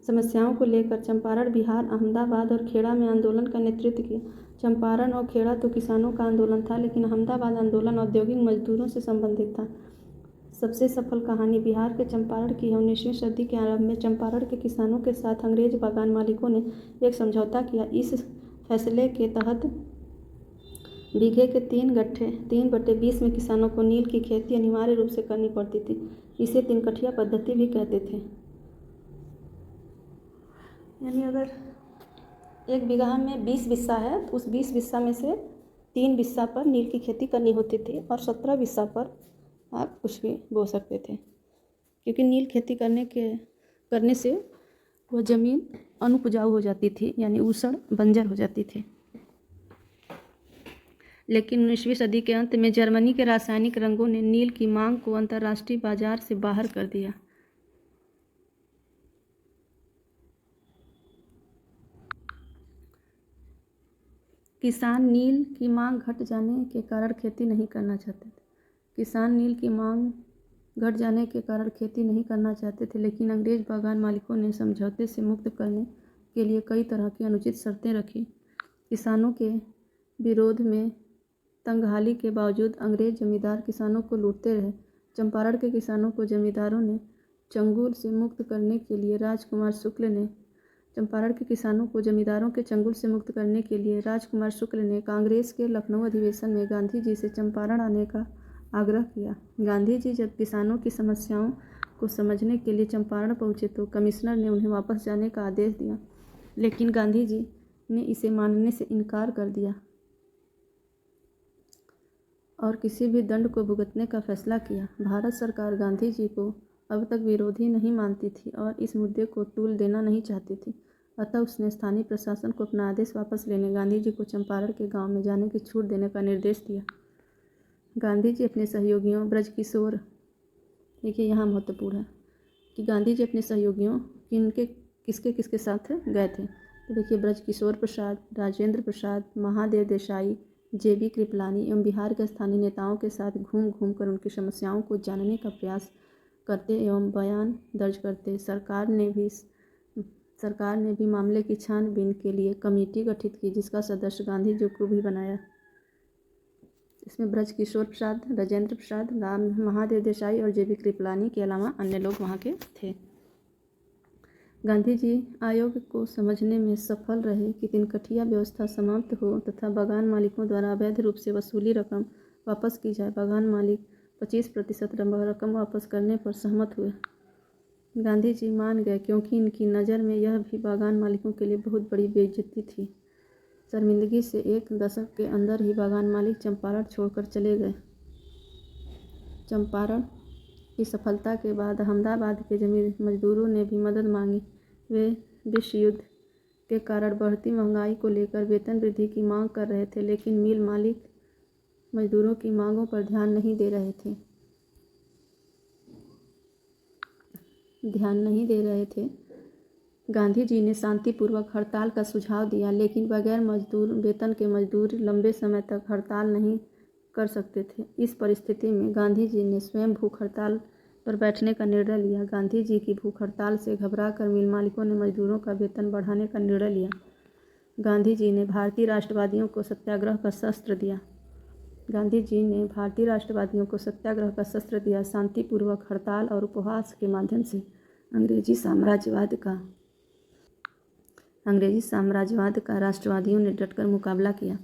समस्याओं को लेकर चंपारण, बिहार, अहमदाबाद और खेड़ा में आंदोलन का नेतृत्व किया। चंपारण और खेड़ा तो किसानों का आंदोलन था, लेकिन अहमदाबाद आंदोलन औद्योगिक मजदूरों से संबंधित था। सबसे सफल कहानी बिहार के चंपारण की है। 19वीं सदी के आरंभ में चंपारण के किसानों के साथ अंग्रेज बागान मालिकों ने एक समझौता किया। इस फैसले के तहत बीघे के 3/20 में किसानों को नील की खेती अनिवार्य रूप से करनी पड़ती थी। इसे 3 कठिया पद्धति भी कहते थे। यानी अगर 1 बीघा में 20 बिस्सा है तो उस 20 बिस्सा में से 3 बिस्सा पर नील की खेती करनी होती थी और 17 बिस्सा पर आप कुछ भी बो सकते थे, क्योंकि नील खेती करने से वह ज़मीन अनुपजाऊ हो जाती थी, यानी ऊसड़ बंजर हो जाती थी। लेकिन 19वीं सदी के अंत में जर्मनी के रासायनिक रंगों ने नील की मांग को अंतर्राष्ट्रीय बाजार से बाहर कर दिया। किसान नील की मांग घट जाने के कारण खेती नहीं करना चाहते थे। लेकिन अंग्रेज बागान मालिकों ने समझौते से मुक्त करने के लिए कई तरह की अनुचित शर्तें रखी। किसानों के विरोध में तंगहाली के बावजूद अंग्रेज जमींदार किसानों को लूटते रहे। चंपारण के किसानों को जमींदारों ने चंगुल से मुक्त करने के लिए राजकुमार शुक्ल ने कांग्रेस के लखनऊ अधिवेशन में गांधी जी से चंपारण आने का आग्रह किया। गांधी जी जब किसानों की समस्याओं को समझने के लिए चंपारण पहुंचे तो कमिश्नर ने उन्हें वापस जाने का आदेश दिया, लेकिन गांधी जी ने इसे मानने से इनकार कर दिया और किसी भी दंड को भुगतने का फैसला किया। भारत सरकार गांधी जी को अब तक विरोधी नहीं मानती थी और इस मुद्दे को तूल देना नहीं चाहती थी। अतः उसने स्थानीय प्रशासन को अपना आदेश वापस लेने गांधी जी को चंपारण के गांव में जाने की छूट देने का निर्देश दिया। गांधी जी अपने सहयोगियों ब्रजकिशोर, देखिए यहाँ महत्वपूर्ण है कि गांधी जी अपने सहयोगियों किसके साथ गए थे। तो देखिए ब्रजकिशोर प्रसाद, राजेंद्र प्रसाद, महादेव देसाई, JB कृपलानी एवं बिहार के स्थानीय नेताओं के साथ घूम घूम कर उनकी समस्याओं को जानने का प्रयास करते एवं बयान दर्ज करते। सरकार ने भी मामले की छानबीन के लिए कमेटी गठित की, जिसका सदस्य गांधी जी को भी बनाया। इसमें ब्रजकिशोर प्रसाद, राजेंद्र प्रसाद, महादेव देसाई और JB कृपलानी के अलावा अन्य लोग वहाँ के थे। गांधी जी आयोग को समझने में सफल रहे कि 3 कठिया व्यवस्था समाप्त हो तथा बागान मालिकों द्वारा अवैध रूप से वसूली रकम वापस की जाए। बागान मालिक 25% रकम वापस करने पर सहमत हुए। गांधी जी मान गए, क्योंकि इनकी नज़र में यह भी बागान मालिकों के लिए बहुत बड़ी बेइज्जती थी। शर्मिंदगी से 1 दशक के अंदर ही बागान मालिक चंपारण छोड़कर चले गए। चंपारण की सफलता के बाद अहमदाबाद के जमीन मजदूरों ने भी मदद मांगी। वे विश्व युद्ध के कारण बढ़ती महंगाई को लेकर वेतन वृद्धि की मांग कर रहे थे, लेकिन मिल मालिक मजदूरों की मांगों पर ध्यान नहीं दे रहे थे। गांधी जी ने शांतिपूर्वक हड़ताल का सुझाव दिया, लेकिन बगैर वेतन के मजदूर लंबे समय तक हड़ताल नहीं कर सकते थे। इस परिस्थिति में गांधी जी ने स्वयं भूख हड़ताल पर बैठने का निर्णय लिया। गांधी जी की भूख हड़ताल से घबराकर मिल मालिकों ने मजदूरों का वेतन बढ़ाने का निर्णय लिया। गांधी जी ने भारतीय राष्ट्रवादियों को सत्याग्रह का शस्त्र दिया। शांतिपूर्वक हड़ताल और उपवास के माध्यम से अंग्रेजी साम्राज्यवाद का राष्ट्रवादियों ने डटकर मुकाबला किया।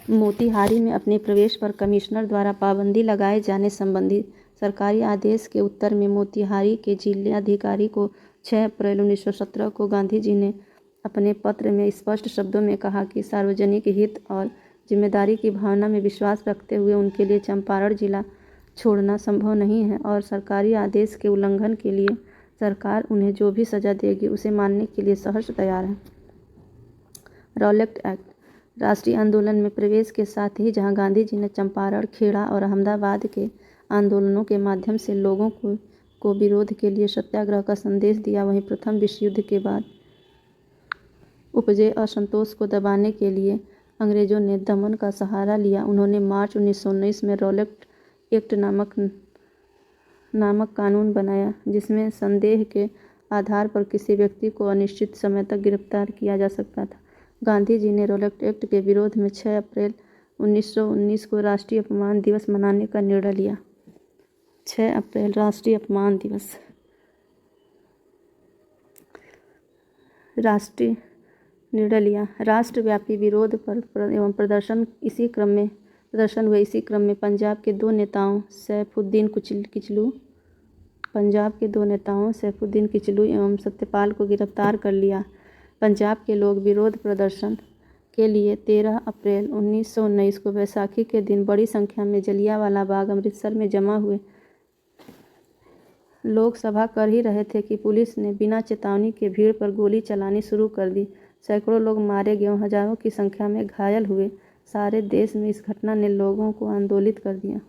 मोतिहारी में अपने प्रवेश पर कमिश्नर द्वारा पाबंदी लगाए जाने संबंधी सरकारी आदेश के उत्तर में मोतिहारी के जिलाधिकारी को 6 अप्रैल 1917 को गांधी जी ने अपने पत्र में स्पष्ट शब्दों में कहा कि सार्वजनिक हित और जिम्मेदारी की भावना में विश्वास रखते हुए उनके लिए चंपारण जिला छोड़ना संभव नहीं है और सरकारी आदेश के उल्लंघन के लिए सरकार उन्हें जो भी सज़ा देगी उसे मानने के लिए सहर्ष तैयार है। रॉलेट एक्ट राष्ट्रीय आंदोलन में प्रवेश के साथ ही जहां गांधी जी ने चंपारण, खेड़ा और अहमदाबाद के आंदोलनों के माध्यम से लोगों को विरोध के लिए सत्याग्रह का संदेश दिया, वहीं प्रथम विश्व युद्ध के बाद उपजे असंतोष को दबाने के लिए अंग्रेजों ने दमन का सहारा लिया। उन्होंने मार्च 1919 में रॉलेट एक्ट नामक कानून बनाया, जिसमें संदेह के आधार पर किसी व्यक्ति को अनिश्चित समय तक गिरफ्तार किया जा सकता था। गांधी जी ने रॉलेट एक्ट के विरोध में 6 अप्रैल 1919 को राष्ट्रीय अपमान दिवस मनाने का निर्णय लिया। 6 अप्रैल राष्ट्रीय अपमान दिवस। राष्ट्रीय निर्णय लिया। राष्ट्रव्यापी विरोध पर एवं प्रदर्शन हुए। इसी क्रम में पंजाब के दो नेताओं सैफुद्दीन किचलू एवं सत्यपाल को गिरफ्तार कर लिया। पंजाब के लोग विरोध प्रदर्शन के लिए 13 अप्रैल 1919 को बैसाखी के दिन बड़ी संख्या में जलियांवाला बाग अमृतसर में जमा हुए। लोग सभा कर ही रहे थे कि पुलिस ने बिना चेतावनी के भीड़ पर गोली चलानी शुरू कर दी। सैकड़ों लोग मारे गए, हजारों की संख्या में घायल हुए। सारे देश में इस घटना ने लोगों को आंदोलित कर दिया।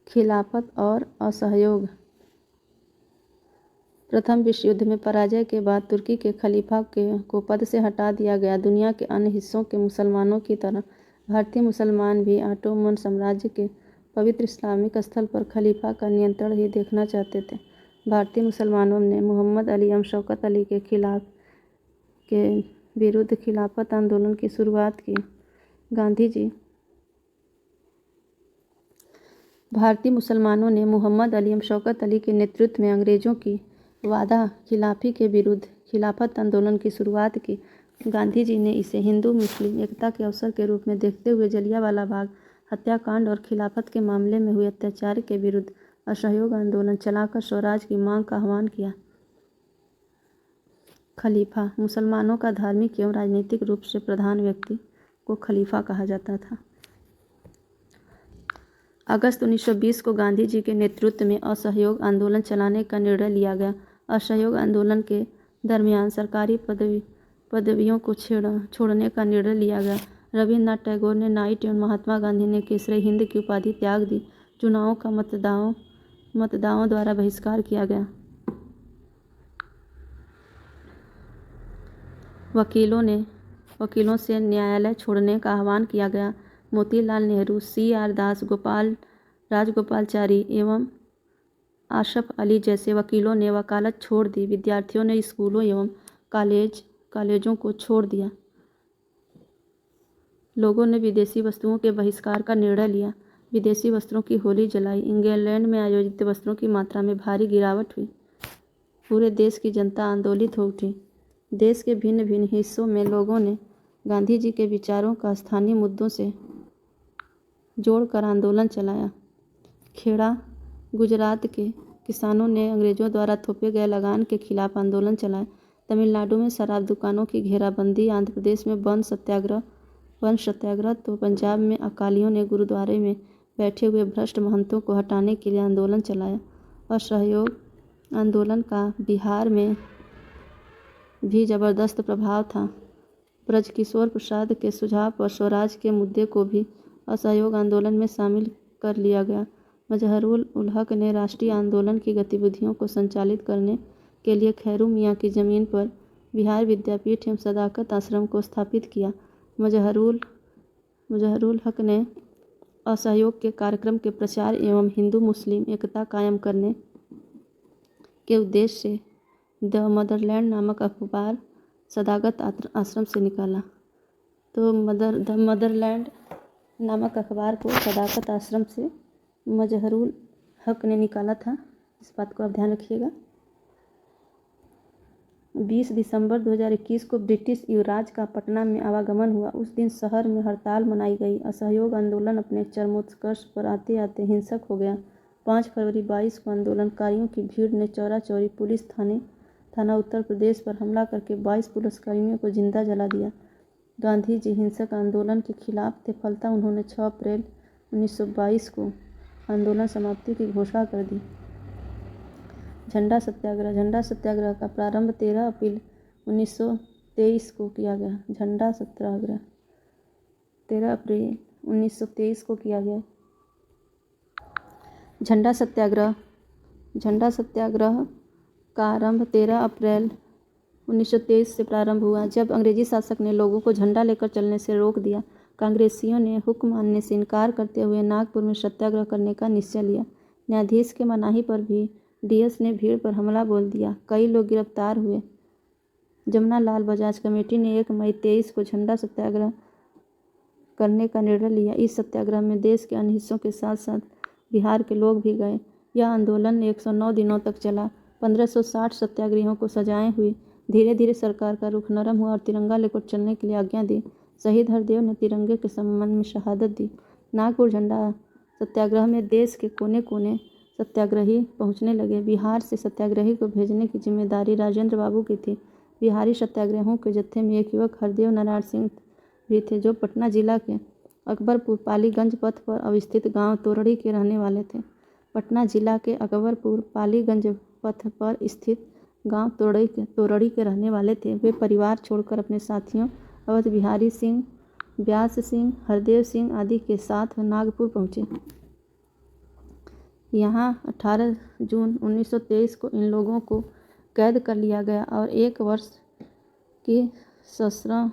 खिलाफत और असहयोग। प्रथम विश्व युद्ध में पराजय के बाद तुर्की के खलीफा को पद से हटा दिया गया। दुनिया के अन्य हिस्सों के मुसलमानों की तरह भारतीय मुसलमान भी ऑटोमन साम्राज्य के पवित्र इस्लामिक स्थल पर खलीफा का नियंत्रण ही देखना चाहते थे। भारतीय मुसलमानों ने मोहम्मद अली एवं शौकत अली के विरुद्ध खिलाफत आंदोलन की शुरुआत की। भारतीय मुसलमानों ने मोहम्मद अली एवं शौकत अली के नेतृत्व में अंग्रेजों की वादा खिलाफी के विरुद्ध खिलाफत आंदोलन की शुरुआत की। गांधी जी ने इसे हिंदू मुस्लिम एकता के अवसर के रूप में देखते हुए जलियांवाला बाग हत्याकांड और खिलाफत के मामले में हुए अत्याचार के विरुद्ध असहयोग आंदोलन चलाकर स्वराज की मांग का आह्वान किया। खलीफा मुसलमानों का धार्मिक एवं राजनीतिक रूप से प्रधान व्यक्ति को खलीफा कहा जाता था। अगस्त 1920 को गांधी जी के नेतृत्व में असहयोग आंदोलन चलाने का निर्णय लिया गया। असहयोग आंदोलन के दरमियान सरकारी पदवियों को छोड़ने का निर्णय लिया गया। रविन्द्रनाथ टैगोर ने नाइट एवं महात्मा गांधी ने केसरी हिंद की उपाधि त्याग दी। चुनावों का मतदाताओं द्वारा बहिष्कार किया गया। वकीलों से न्यायालय छोड़ने का आह्वान किया गया। मोतीलाल नेहरू, CR दास, राजगोपालचारी एवं आशफ अली जैसे वकीलों ने वकालत छोड़ दी। विद्यार्थियों ने स्कूलों एवं कॉलेजों को छोड़ दिया। लोगों ने विदेशी वस्तुओं के बहिष्कार का निर्णय लिया। विदेशी वस्त्रों की होली जलाई। इंग्लैंड में आयोजित वस्त्रों की मात्रा में भारी गिरावट हुई। पूरे देश की जनता आंदोलित हो उठी। देश के भिन्न भिन्न हिस्सों में लोगों ने गांधी जी के विचारों का स्थानीय मुद्दों से जोड़कर आंदोलन चलाया। खेड़ा गुजरात के किसानों ने अंग्रेजों द्वारा थोपे गए लगान के खिलाफ आंदोलन चलाया। तमिलनाडु में शराब दुकानों की घेराबंदी। आंध्र प्रदेश में वन सत्याग्रह तो पंजाब में अकालियों ने गुरुद्वारे में बैठे हुए भ्रष्ट महंतों को हटाने के लिए आंदोलन चलाया। असहयोग आंदोलन का बिहार में भी जबरदस्त प्रभाव था। ब्रजकिशोर प्रसाद के सुझाव पर स्वराज के मुद्दे को भी असहयोग आंदोलन में शामिल कर लिया गया। मजहरुल उल हक ने राष्ट्रीय आंदोलन की गतिविधियों को संचालित करने के लिए खैरू मियाँ की ज़मीन पर बिहार विद्यापीठ एवं सदाकत आश्रम को स्थापित किया। मजहरुल हक ने असहयोग के कार्यक्रम के प्रचार एवं हिंदू मुस्लिम एकता कायम करने के उद्देश्य से द मदरलैंड नामक अखबार सदाकत आश्रम से निकाला। तो द मदरलैंड नामक अखबार को सदाकत आश्रम से मजहरुल हक ने निकाला था। इस बात को आप ध्यान रखिएगा। 20 दिसंबर 2021 को ब्रिटिश युवराज का पटना में आवागमन हुआ। उस दिन शहर में हड़ताल मनाई गई। असहयोग आंदोलन अपने चरमोत्कर्ष पर आते आते हिंसक हो गया। 5 फरवरी 22 को आंदोलनकारियों की भीड़ ने चौरा चौरी पुलिस थाने थाना उत्तर प्रदेश पर हमला करके 22 पुलिसकर्मियों को जिंदा जला दिया। गांधी जी हिंसक आंदोलन के खिलाफ थे, फलतः उन्होंने 6 अप्रैल 1922 को आंदोलन समाप्ति की घोषणा कर दी। झंडा सत्याग्रह का प्रारंभ 13 अप्रैल 1923 को किया गया। झंडा सत्याग्रह 13 अप्रैल 1923 को किया गया। झंडा सत्याग्रह का आरंभ 13 अप्रैल 1923 से प्रारंभ हुआ, जब अंग्रेजी शासक ने लोगों को झंडा लेकर चलने से रोक दिया। कांग्रेसियों ने हुक्म मानने से इनकार करते हुए नागपुर में सत्याग्रह करने का निश्चय लिया। न्यायाधीश के मनाही पर भी डीएस ने भीड़ पर हमला बोल दिया। कई लोग गिरफ्तार हुए। जमनालाल बजाज कमेटी ने 1 मई 23 को झंडा सत्याग्रह करने का निर्णय लिया। इस सत्याग्रह में देश के अन्य हिस्सों के साथ साथ बिहार के लोग भी गए। यह आंदोलन 109 दिनों तक चला। 1560 सत्याग्रहियों को सजाएं हुई। धीरे धीरे सरकार का रुख नरम हुआ और तिरंगा लेकर चलने के लिए आज्ञा दी। शहीद हरदेव ने तिरंगे के सम्मान में शहादत दी। नागपुर झंडा सत्याग्रह में देश के कोने कोने सत्याग्रही पहुंचने लगे। बिहार से सत्याग्रही को भेजने की जिम्मेदारी राजेंद्र बाबू की थी। बिहारी सत्याग्रहियों के जत्थे में एक युवक हरदेव नारायण सिंह भी थे, जो पटना जिला के अकबरपुर पालीगंज पथ पर अवस्थित गांव तोरड़ी के रहने वाले थे। पटना जिला के अकबरपुर पालीगंज पथ पर स्थित गांव तोरड़ी के रहने वाले थे। वे परिवार छोड़कर अपने साथियों अवध बिहारी सिंह, व्यास सिंह, हरदेव सिंह आदि के साथ नागपुर पहुंचे। यहाँ 18 जून 1923 को इन लोगों को कैद कर लिया गया और 1 वर्ष की सश्रम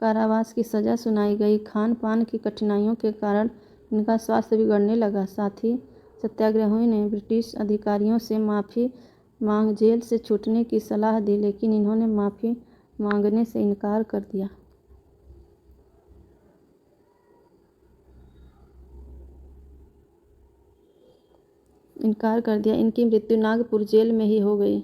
कारावास की सज़ा सुनाई गई। खान पान की कठिनाइयों के कारण इनका स्वास्थ्य बिगड़ने लगा। साथ ही सत्याग्रहियों ने ब्रिटिश अधिकारियों से माफ़ी मांग जेल से छूटने की सलाह दी, लेकिन इन्होंने माफ़ी मांगने से इनकार कर दिया। इनकी मृत्यु नागपुर जेल में ही हो गई।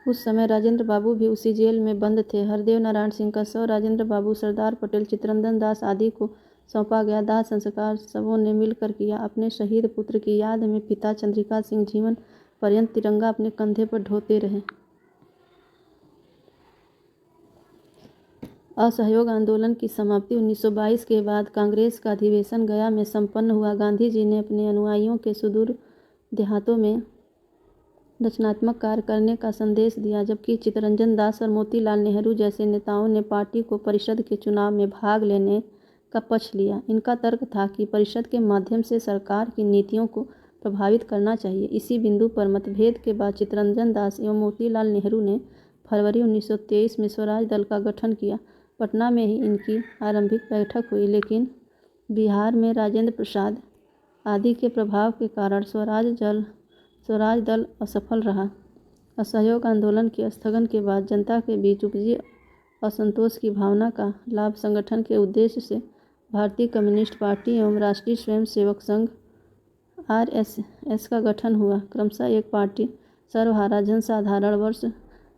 उस समय राजेंद्र बाबू भी उसी जेल में बंद थे। हरदेव नारायण सिंह का शव राजेंद्र बाबू, सरदार पटेल, चित्तरंजन दास आदि को सौंपा गया। दाह संस्कार सबों ने मिलकर किया। अपने शहीद पुत्र की याद में पिता चंद्रिका सिंह जीवन पर्यंत तिरंगा अपने कंधे पर ढोते रहे। असहयोग आंदोलन की समाप्ति 1922 के बाद कांग्रेस का अधिवेशन गया में संपन्न हुआ। गांधी जी ने अपने अनुयायियों के सुदूर देहातों में रचनात्मक कार्य करने का संदेश दिया, जबकि चित्तरंजन दास और मोतीलाल नेहरू जैसे नेताओं ने पार्टी को परिषद के चुनाव में भाग लेने का पक्ष लिया। इनका तर्क था कि परिषद के माध्यम से सरकार की नीतियों को प्रभावित करना चाहिए। इसी बिंदु पर मतभेद के बाद चित्तरंजन दास एवं मोतीलाल नेहरू ने फरवरी 1923 में स्वराज दल का गठन किया। पटना में ही इनकी आरंभिक बैठक हुई, लेकिन बिहार में राजेंद्र प्रसाद आदि के प्रभाव के कारण स्वराज दल असफल रहा। असहयोग आंदोलन के स्थगन के बाद जनता के बीच उपजी असंतोष की भावना का लाभ संगठन के उद्देश्य से भारतीय कम्युनिस्ट पार्टी एवं राष्ट्रीय स्वयंसेवक संघ RSS का गठन हुआ। क्रमशः एक पार्टी सर्वहारा जनसाधारण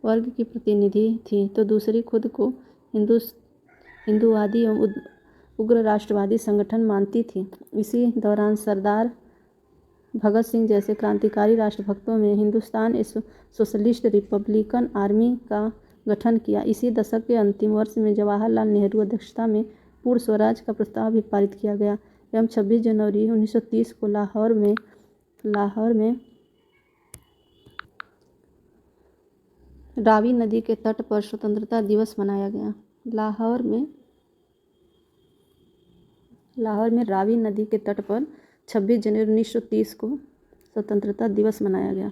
वर्ग की प्रतिनिधि थी, तो दूसरी खुद को हिंदूवादी एवं उग्र राष्ट्रवादी संगठन मानती थी। इसी दौरान सरदार भगत सिंह जैसे क्रांतिकारी राष्ट्रभक्तों ने हिंदुस्तान सोशलिस्ट रिपब्लिकन आर्मी का गठन किया। इसी दशक के अंतिम वर्ष में जवाहरलाल नेहरू अध्यक्षता में पूर्ण स्वराज का प्रस्ताव भी पारित किया गया एवं 26 जनवरी 1930 को लाहौर में रावी नदी के तट पर स्वतंत्रता दिवस मनाया गया। लाहौर में रावी नदी के तट पर 26 जनवरी 1930 को स्वतंत्रता दिवस मनाया गया।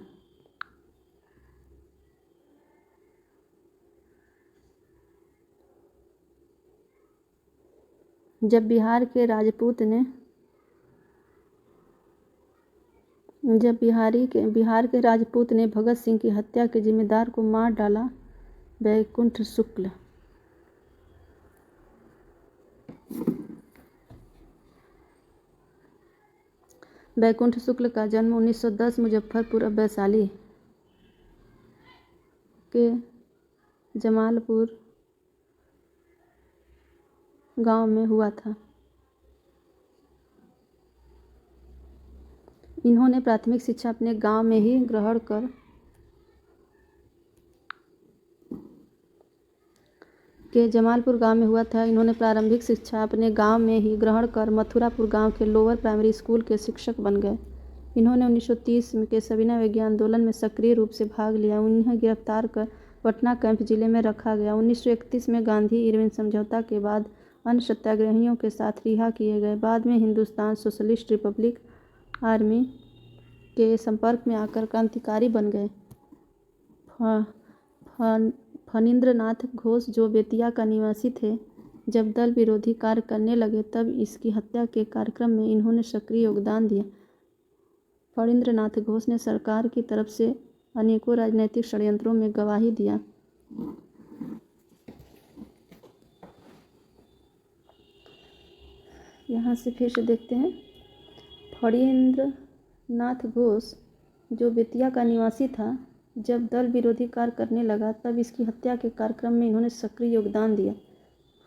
जब बिहार के राजपूत ने भगत सिंह की हत्या के जिम्मेदार को मार डाला। बैकुंठ शुक्ल का जन्म 1910 मुजफ्फरपुर अब वैशाली के जमालपुर गांव में हुआ था। इन्होंने प्राथमिक शिक्षा अपने गांव में ही ग्रहण कर के जमालपुर गांव में हुआ था। इन्होंने प्रारंभिक शिक्षा अपने गांव में ही ग्रहण कर मथुरापुर गांव के लोअर प्राइमरी स्कूल के शिक्षक बन गए। इन्होंने 1930 के सविनय विज्ञान आंदोलन में सक्रिय रूप से भाग लिया। उन्हें गिरफ्तार कर पटना कैंप जिले में रखा गया। 1931 में गांधी इरविन समझौता के बाद अन्य सत्याग्रहियों के साथ रिहा किए गए। बाद में हिंदुस्तान सोशलिस्ट रिपब्लिक आर्मी के संपर्क में आकर क्रांतिकारी बन गए। फणींद्रनाथ घोष जो बेतिया का निवासी थे, जब दल विरोधी कार्य करने लगे तब इसकी हत्या के कार्यक्रम में इन्होंने सक्रिय योगदान दिया। फणींद्रनाथ घोष ने सरकार की तरफ से अनेकों राजनीतिक षड्यंत्रों में गवाही दिया। यहाँ से फिर से देखते हैं। फणींद्रनाथ घोष जो बेतिया का निवासी था, जब दल विरोधी कार्य करने लगा तब इसकी हत्या के कार्यक्रम में इन्होंने सक्रिय योगदान दिया।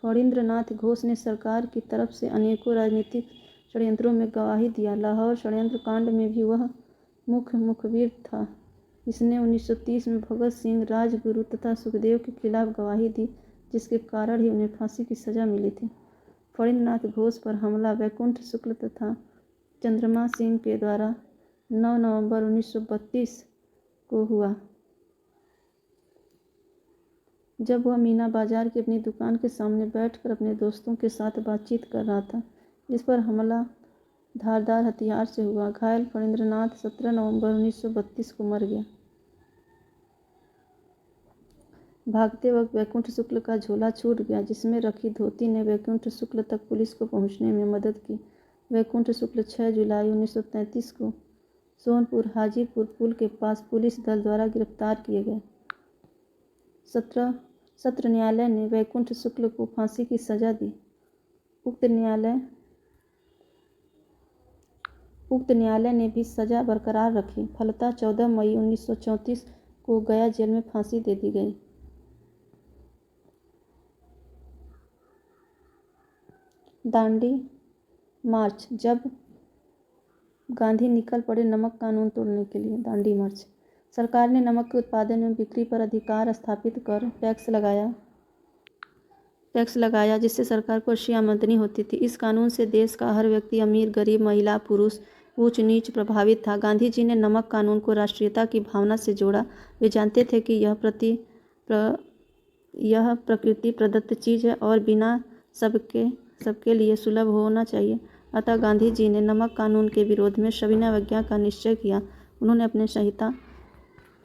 फणींद्रनाथ घोष ने सरकार की तरफ से अनेकों राजनीतिक षड्यंत्रों में गवाही दिया। लाहौर षड्यंत्र कांड में भी वह मुख्य मुखबिर था। इसने 1930 में भगत सिंह, राजगुरु तथा सुखदेव के खिलाफ गवाही दी, जिसके कारण ही उन्हें फांसी की सजा मिली थी। फणींद्रनाथ घोष पर हमला वैकुंठ शुक्ल तथा चंद्रमा सिंह के द्वारा 9 नवंबर 1932 को हुआ, जब वह मीना बाजार की अपनी दुकान के सामने बैठकर अपने दोस्तों के साथ बातचीत कर रहा था। इस पर हमला धारदार हथियार से हुआ। घायल फणींद्रनाथ 17 नवंबर 1932 को मर गया। भागते वक्त वैकुंठ शुक्ल का झोला छूट गया, जिसमें रखी धोती ने वैकुंठ शुक्ल तक पुलिस को पहुंचने में मदद की। वैकुंठ शुक्ल 6 जुलाई 1933 को सोनपुर हाजीपुर पुल के पास पुलिस दल द्वारा गिरफ्तार किए गए। सत्र न्यायालय ने वैकुंठ शुक्ल को फांसी की सजा दी। उक्त न्यायालय ने भी सजा बरकरार रखी। फलतः 14 मई 1934 को गया जेल में फांसी दे दी गई। दांडी मार्च। जब गांधी निकल पड़े नमक कानून तोड़ने के लिए, दांडी मार्च। सरकार ने नमक के उत्पादन एवं बिक्री पर अधिकार स्थापित कर टैक्स लगाया, जिससे सरकार को अच्छी आमदनी होती थी। इस कानून से देश का हर व्यक्ति, अमीर, गरीब, महिला, पुरुष, ऊंच नीच प्रभावित था। गांधी जी ने नमक कानून को राष्ट्रीयता की भावना से जोड़ा। वे जानते थे कि यह प्रकृति प्रदत्त चीज़ है और बिना सबके लिए सुलभ होना चाहिए। अतः गांधी जी ने नमक कानून के विरोध में सविनय अवज्ञा का निश्चय किया। उन्होंने अपने सहित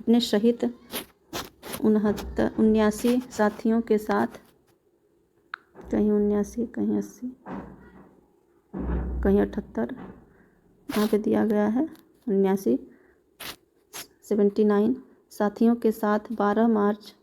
79 साथियों के साथ, कहीं 79, कहीं 80, कहीं 78, यहाँ पे दिया गया है 79 साथियों के साथ 12 मार्च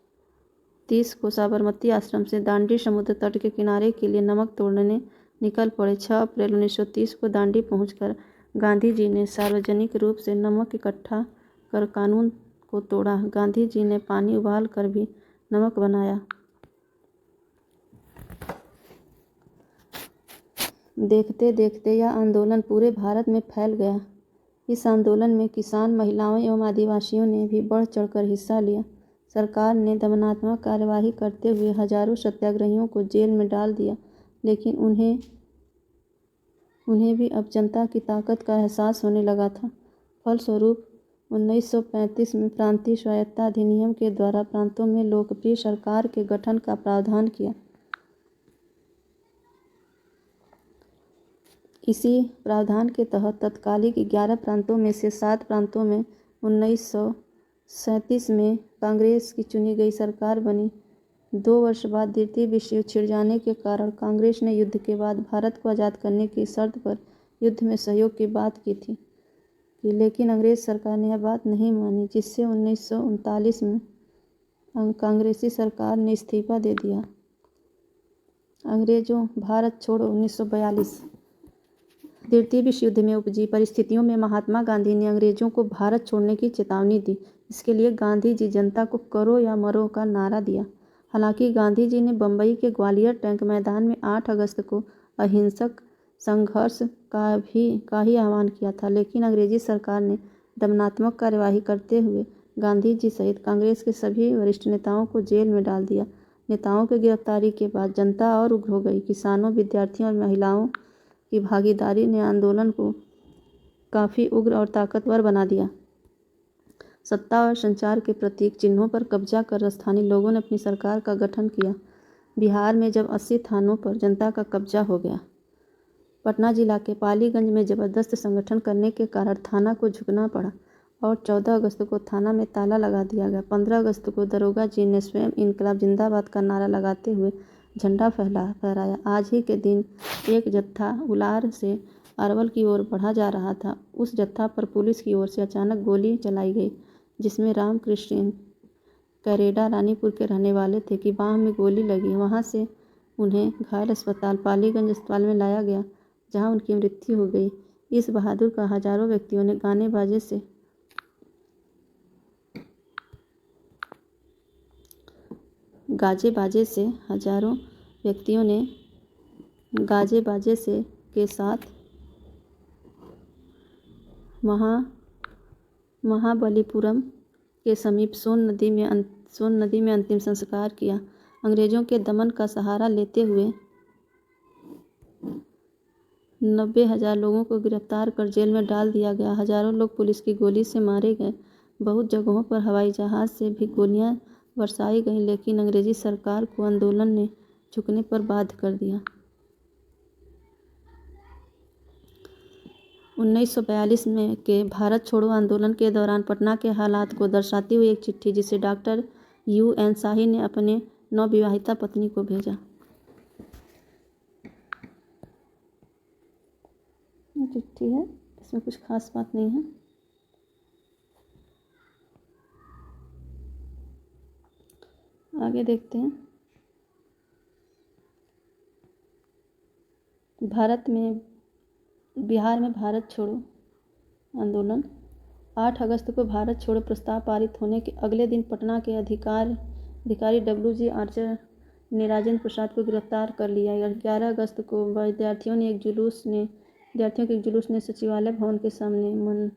30 को साबरमती आश्रम से दांडी समुद्र तट के किनारे के लिए नमक तोड़ने निकल पड़े। 6 अप्रैल 1930 को दांडी पहुंचकर गांधी जी ने सार्वजनिक रूप से नमक इकट्ठा कर कानून को तोड़ा। गांधी जी ने पानी उबाल कर भी नमक बनाया। देखते देखते यह आंदोलन पूरे भारत में फैल गया। इस आंदोलन में किसान, महिलाओं एवं आदिवासियों ने भी बढ़ चढ़कर हिस्सा लिया। सरकार ने दमनात्मक कार्यवाही करते हुए हजारों सत्याग्रहियों को जेल में डाल दिया, लेकिन उन्हें भी अब जनता की ताकत का एहसास होने लगा था। फलस्वरूप 1935 में प्रांतीय स्वायत्तता अधिनियम के द्वारा प्रांतों में लोकप्रिय सरकार के गठन का प्रावधान किया। इसी प्रावधान के तहत तत्कालिक 11 प्रांतों में से 7 प्रांतों में 1937 में कांग्रेस की चुनी गई सरकार बनी। 2 वर्ष बाद द्वितीय विश्व युद्ध छिड़ जाने के कारण कांग्रेस ने युद्ध के बाद भारत को आज़ाद करने की शर्त पर युद्ध में सहयोग की बात की थी, लेकिन अंग्रेज सरकार ने यह बात नहीं मानी, जिससे 1939 में कांग्रेसी सरकार ने इस्तीफा दे दिया। अंग्रेजों भारत छोड़ो 1942। द्वितीय विश्व युद्ध में उपजी परिस्थितियों में महात्मा गांधी ने अंग्रेजों को भारत छोड़ने की चेतावनी दी। इसके लिए गांधी जी जनता को करो या मरो का नारा दिया। हालांकि गांधी जी ने बम्बई के ग्वालियर टैंक मैदान में 8 अगस्त को अहिंसक संघर्ष का ही आह्वान किया था, लेकिन अंग्रेजी सरकार ने दमनात्मक कार्यवाही करते हुए गांधी जी सहित कांग्रेस के सभी वरिष्ठ नेताओं को जेल में डाल दिया। नेताओं की गिरफ्तारी के बाद जनता और उग्र हो गई। किसानों, विद्यार्थियों और महिलाओं की भागीदारी ने आंदोलन को काफ़ी उग्र और ताकतवर बना दिया। सत्ता और संचार के प्रतीक चिन्हों पर कब्जा कर स्थानीय लोगों ने अपनी सरकार का गठन किया। बिहार में जब 80 थानों पर जनता का कब्जा हो गया। पटना जिला के पालीगंज में ज़बरदस्त संगठन करने के कारण थाना को झुकना पड़ा और 14 अगस्त को थाना में ताला लगा दिया गया। 15 अगस्त को दरोगा जी ने स्वयं इनकलाब जिंदाबाद का नारा लगाते हुए झंडा फहराया। आज ही के दिन एक जत्था उलार से अरवल की ओर बढ़ा जा रहा था। उस जत्था पर पुलिस की ओर से अचानक गोली चलाई गई, जिसमें रामकृष्ण करेड़ा रानीपुर के रहने वाले थे कि बाह में गोली लगी। वहां से उन्हें घायल अस्पताल पालीगंज अस्पताल में लाया गया, जहां उनकी मृत्यु हो गई। इस बहादुर का हजारों व्यक्तियों ने गाजे बाजे से के साथ महाबलीपुरम के समीप सोन नदी में अंतिम संस्कार किया। अंग्रेजों के दमन का सहारा लेते हुए 90,000 लोगों को गिरफ्तार कर जेल में डाल दिया गया। हजारों लोग पुलिस की गोली से मारे गए। बहुत जगहों पर हवाई जहाज से भी गोलियां बरसाई गईं, लेकिन अंग्रेजी सरकार को आंदोलन ने झुकने पर बाध्य कर दिया। 1942 में के भारत छोड़ो आंदोलन के दौरान पटना के हालात को दर्शाती हुई एक चिट्ठी, जिसे डॉक्टर UN शाही ने अपने नवविवाहिता पत्नी को भेजा। चिट्ठी है, इसमें कुछ खास बात नहीं है। आगे देखते हैं। बिहार में भारत छोड़ो आंदोलन। 8 अगस्त को भारत छोड़ो प्रस्ताव पारित होने के अगले दिन पटना के अधिकारी WG आर्चर ने राजेंद्र प्रसाद को गिरफ्तार कर लिया। 11 अगस्त को विद्यार्थियों के एक जुलूस ने सचिवालय भवन के सामने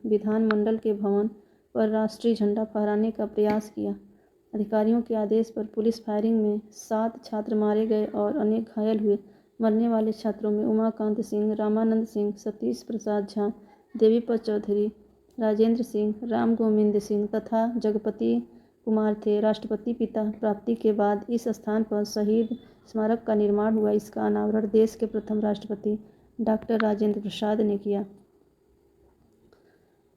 विधानमंडल के भवन पर राष्ट्रीय झंडा फहराने का प्रयास किया। अधिकारियों के आदेश पर पुलिस फायरिंग में 7 छात्र मारे गए और अनेक घायल हुए। मरने वाले छात्रों में उमाकांत सिंह, रामानंद सिंह, सतीश प्रसाद झा, देवीपत चौधरी, राजेंद्र सिंह, राम गोविंद सिंह तथा जगपति कुमार थे। राष्ट्रपति पिता प्राप्ति के बाद इस स्थान पर शहीद स्मारक का निर्माण हुआ। इसका अनावरण देश के प्रथम राष्ट्रपति डॉक्टर राजेंद्र प्रसाद ने किया।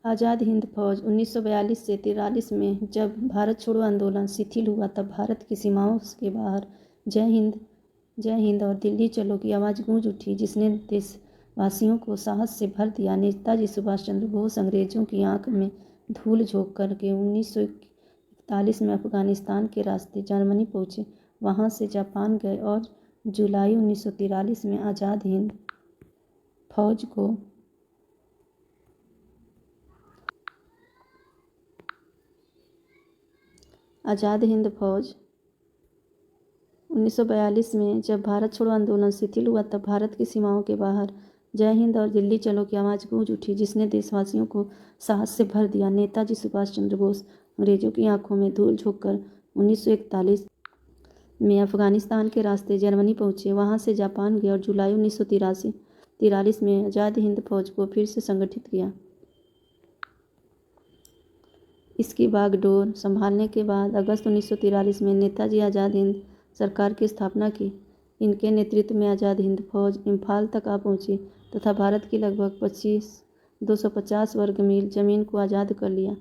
आज़ाद हिंद फौज 1942 से 43 में जब भारत छोड़ो आंदोलन शिथिल हुआ, तब भारत की सीमाओं के बाहर जय हिंद और दिल्ली चलो की आवाज़ गूंज उठी, जिसने देशवासियों को साहस से भर दिया। नेताजी सुभाष चंद्र बोस अंग्रेजों की आंख में धूल झोंक करके 1941 में अफगानिस्तान के रास्ते जर्मनी पहुंचे, वहां से जापान गए और जुलाई 1943 में आज़ाद हिंद फौज 1942 में जब भारत छोड़ो आंदोलन शिथिल हुआ, तब भारत की सीमाओं के बाहर जय हिंद और दिल्ली चलो की आवाज़ गूंज उठी, जिसने देशवासियों को साहस से भर दिया। नेताजी सुभाष चंद्र बोस अंग्रेजों की आंखों में धूल झोंककर 1941 में अफगानिस्तान के रास्ते जर्मनी पहुंचे, वहां से जापान गए और जुलाई 1943 में आज़ाद हिंद फौज को फिर से संगठित किया। इसकी बागडोर संभालने के बाद अगस्त 1943 में नेताजी आज़ाद हिंद सरकार की स्थापना की। इनके नेतृत्व में आज़ाद हिंद फौज इम्फाल तक आ पहुंची तथा भारत की लगभग 250 वर्ग मील जमीन को आज़ाद कर लिया,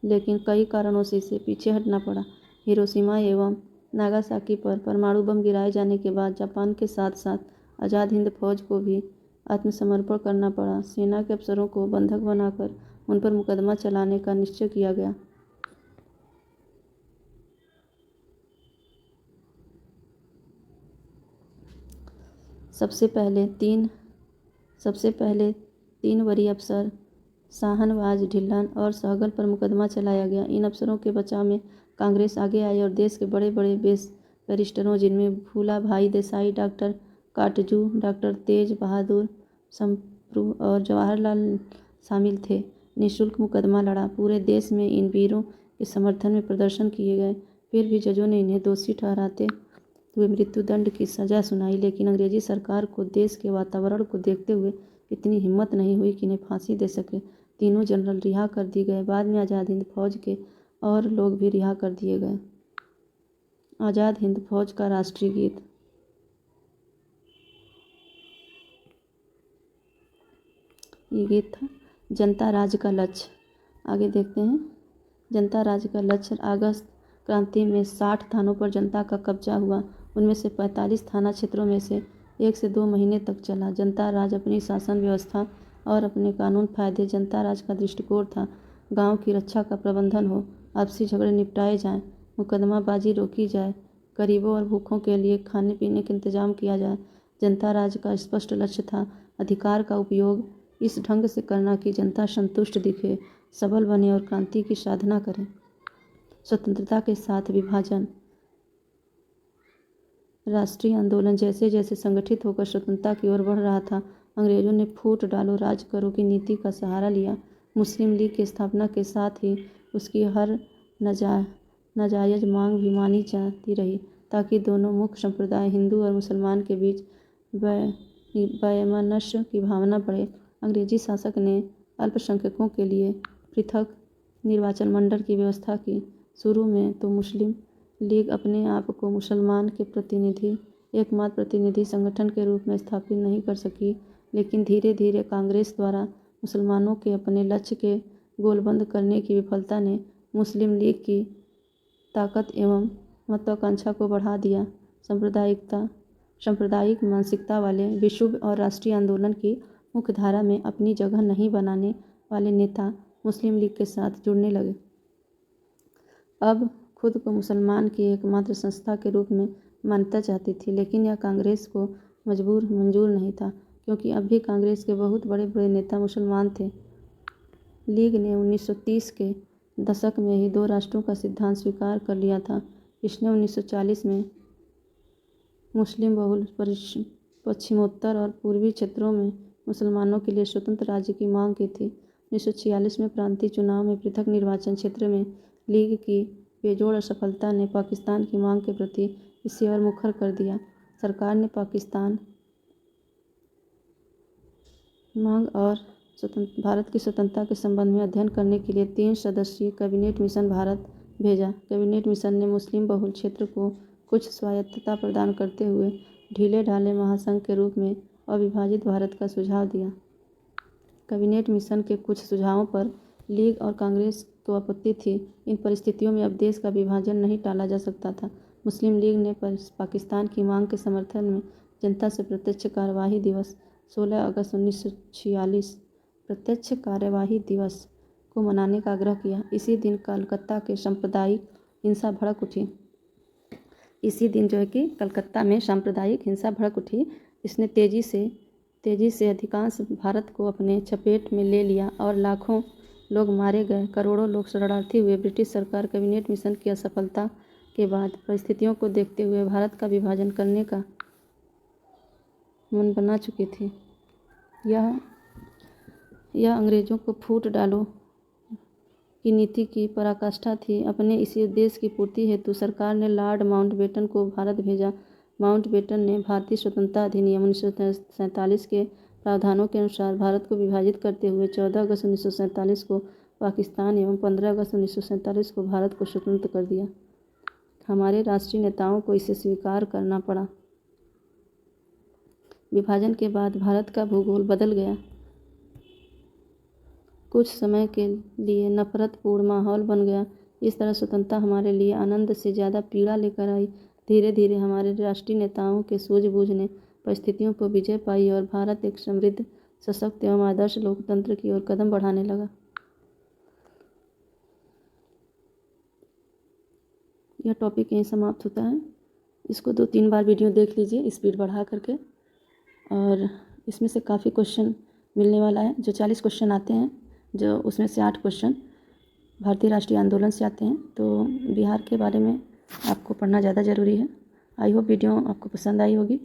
लेकिन कई कारणों से इसे पीछे हटना पड़ा। हिरोशिमा एवं नागासाकी पर परमाणु बम गिराए जाने के बाद जापान के साथ साथ आज़ाद हिंद फौज को भी आत्मसमर्पण करना पड़ा। सेना के अफसरों को बंधक बनाकर उन पर मुकदमा चलाने का निश्चय किया गया। सबसे पहले तीन वरीय अफसर शाहनवाज, ढिल्लन और सहगल पर मुकदमा चलाया गया। इन अफसरों के बचाव में कांग्रेस आगे आई और देश के बड़े बड़े बैरिस्टरों, जिनमें भूला भाई देसाई, डॉक्टर काटजू, डॉक्टर तेज बहादुर संप्रू और जवाहरलाल शामिल थे, निःशुल्क मुकदमा लड़ा। पूरे देश में इन वीरों के समर्थन में प्रदर्शन किए गए, फिर भी जजों ने इन्हें दोषी ठहराते हुए मृत्युदंड की सज़ा सुनाई, लेकिन अंग्रेजी सरकार को देश के वातावरण को देखते हुए इतनी हिम्मत नहीं हुई कि इन्हें फांसी दे सके। तीनों जनरल रिहा कर दिए गए। बाद में आज़ाद हिंद फौज के और लोग भी रिहा कर दिए गए। आज़ाद हिंद फौज का राष्ट्रीय गीत। ये गीत था जनता राज का लक्ष्य। आगे देखते हैं। जनता राज का लक्ष्य। अगस्त क्रांति में 60 थानों पर जनता का कब्जा हुआ। उनमें से 45 थाना क्षेत्रों में से 1 से 2 महीने तक चला। जनता राज अपनी शासन व्यवस्था और अपने कानून फायदे जनता राज का दृष्टिकोण था। गांव की रक्षा का प्रबंधन हो, आपसी झगड़े निपटाए जाएं, मुकदमाबाजी रोकी जाए, गरीबों और भूखों के लिए खाने पीने का इंतजाम किया जाए। जनता राज का स्पष्ट लक्ष्य था अधिकार का उपयोग इस ढंग से करना कि जनता संतुष्ट दिखे, सबल बने और क्रांति की साधना करे। स्वतंत्रता के साथ विभाजन। राष्ट्रीय आंदोलन जैसे जैसे संगठित होकर स्वतंत्रता की ओर बढ़ रहा था, अंग्रेजों ने फूट डालो राज करो की नीति का सहारा लिया। मुस्लिम लीग की स्थापना के साथ ही उसकी हर नाजायज मांग भी मानी जाती रही, ताकि दोनों मुख्य संप्रदाय हिंदू और मुसलमान के बीच वैमनस्य की भावना बढ़े। अंग्रेजी शासक ने अल्पसंख्यकों के लिए पृथक निर्वाचन मंडल की व्यवस्था की। शुरू में तो मुस्लिम लीग अपने आप को मुसलमान के एकमात्र प्रतिनिधि संगठन के रूप में स्थापित नहीं कर सकी, लेकिन धीरे धीरे कांग्रेस द्वारा मुसलमानों के अपने लक्ष्य के गोलबंद करने की विफलता ने मुस्लिम लीग की ताकत एवं महत्वाकांक्षा को बढ़ा दिया। सांप्रदायिक मानसिकता वाले विश्व और राष्ट्रीय आंदोलन की मुख्य धारा में अपनी जगह नहीं बनाने वाले नेता मुस्लिम लीग के साथ जुड़ने लगे। अब खुद को मुसलमान की एकमात्र संस्था के रूप में मान्यता चाहती थी, लेकिन यह कांग्रेस को मंजूर नहीं था, क्योंकि अब भी कांग्रेस के बहुत बड़े बड़े नेता मुसलमान थे। लीग ने 1930 के दशक में ही 2 राष्ट्रों का सिद्धांत स्वीकार कर लिया था। इसने 1940 में मुस्लिम बहुल पश्चिमोत्तर और पूर्वी क्षेत्रों में मुसलमानों के लिए स्वतंत्र राज्य की मांग की थी। 1946 में प्रांतीय चुनाव में पृथक निर्वाचन क्षेत्र में लीग की बेजोड़ असफलता ने पाकिस्तान की मांग के प्रति इसे और मुखर कर दिया। सरकार ने पाकिस्तान मांग और भारत की स्वतंत्रता के संबंध में अध्ययन करने के लिए 3 सदस्यीय कैबिनेट मिशन भारत भेजा। कैबिनेट मिशन ने मुस्लिम बहुल क्षेत्र को कुछ स्वायत्तता प्रदान करते हुए ढीले ढाले महासंघ के रूप में अविभाजित भारत का सुझाव दिया। कैबिनेट मिशन के कुछ सुझावों पर लीग और कांग्रेस को आपत्ति थी। इन परिस्थितियों में अब देश का विभाजन नहीं टाला जा सकता था। मुस्लिम लीग ने पाकिस्तान की मांग के समर्थन में जनता से प्रत्यक्ष कार्यवाही दिवस 16 अगस्त 1946 प्रत्यक्ष कार्यवाही दिवस को मनाने का आग्रह किया। इसी दिन कलकत्ता के सांप्रदायिक हिंसा भड़क उठी। कलकत्ता में सांप्रदायिक हिंसा भड़क उठी। इसने तेजी से अधिकांश भारत को अपने चपेट में ले लिया और लाखों लोग मारे गए, करोड़ों लोग शरणार्थी हुए। ब्रिटिश सरकार कैबिनेट मिशन की असफलता के बाद परिस्थितियों को देखते हुए भारत का विभाजन करने का मन बना चुकी थी। यह अंग्रेजों को फूट डालो की नीति की पराकाष्ठा थी। अपने इसी उद्देश्य की पूर्ति हेतु सरकार ने लॉर्ड माउंटबेटन को भारत भेजा। माउंटबेटन ने भारतीय स्वतंत्रता अधिनियम 1947 के प्रावधानों के अनुसार भारत को विभाजित करते हुए 14 अगस्त 1947 को पाकिस्तान एवं 15 अगस्त 1947 को भारत को स्वतंत्र कर दिया। हमारे राष्ट्रीय नेताओं को इसे स्वीकार करना पड़ा। विभाजन के बाद भारत का भूगोल बदल गया। कुछ समय के लिए नफरतपूर्ण माहौल बन गया। इस तरह स्वतंत्रता हमारे लिए आनंद से ज़्यादा पीड़ा लेकर आई। धीरे धीरे हमारे राष्ट्रीय नेताओं के सूझबूझ ने परिस्थितियों पर विजय पाई और भारत एक समृद्ध, सशक्त एवं आदर्श लोकतंत्र की ओर कदम बढ़ाने लगा। यह टॉपिक यहीं समाप्त होता है। इसको 2-3 बार वीडियो देख लीजिए स्पीड बढ़ा करके, और इसमें से काफ़ी क्वेश्चन मिलने वाला है। जो 40 क्वेश्चन आते हैं, जो उसमें से 8 क्वेश्चन भारतीय राष्ट्रीय आंदोलन से आते हैं, तो बिहार के बारे में आपको पढ़ना ज़्यादा ज़रूरी है। आई होप वीडियो आपको पसंद आई होगी।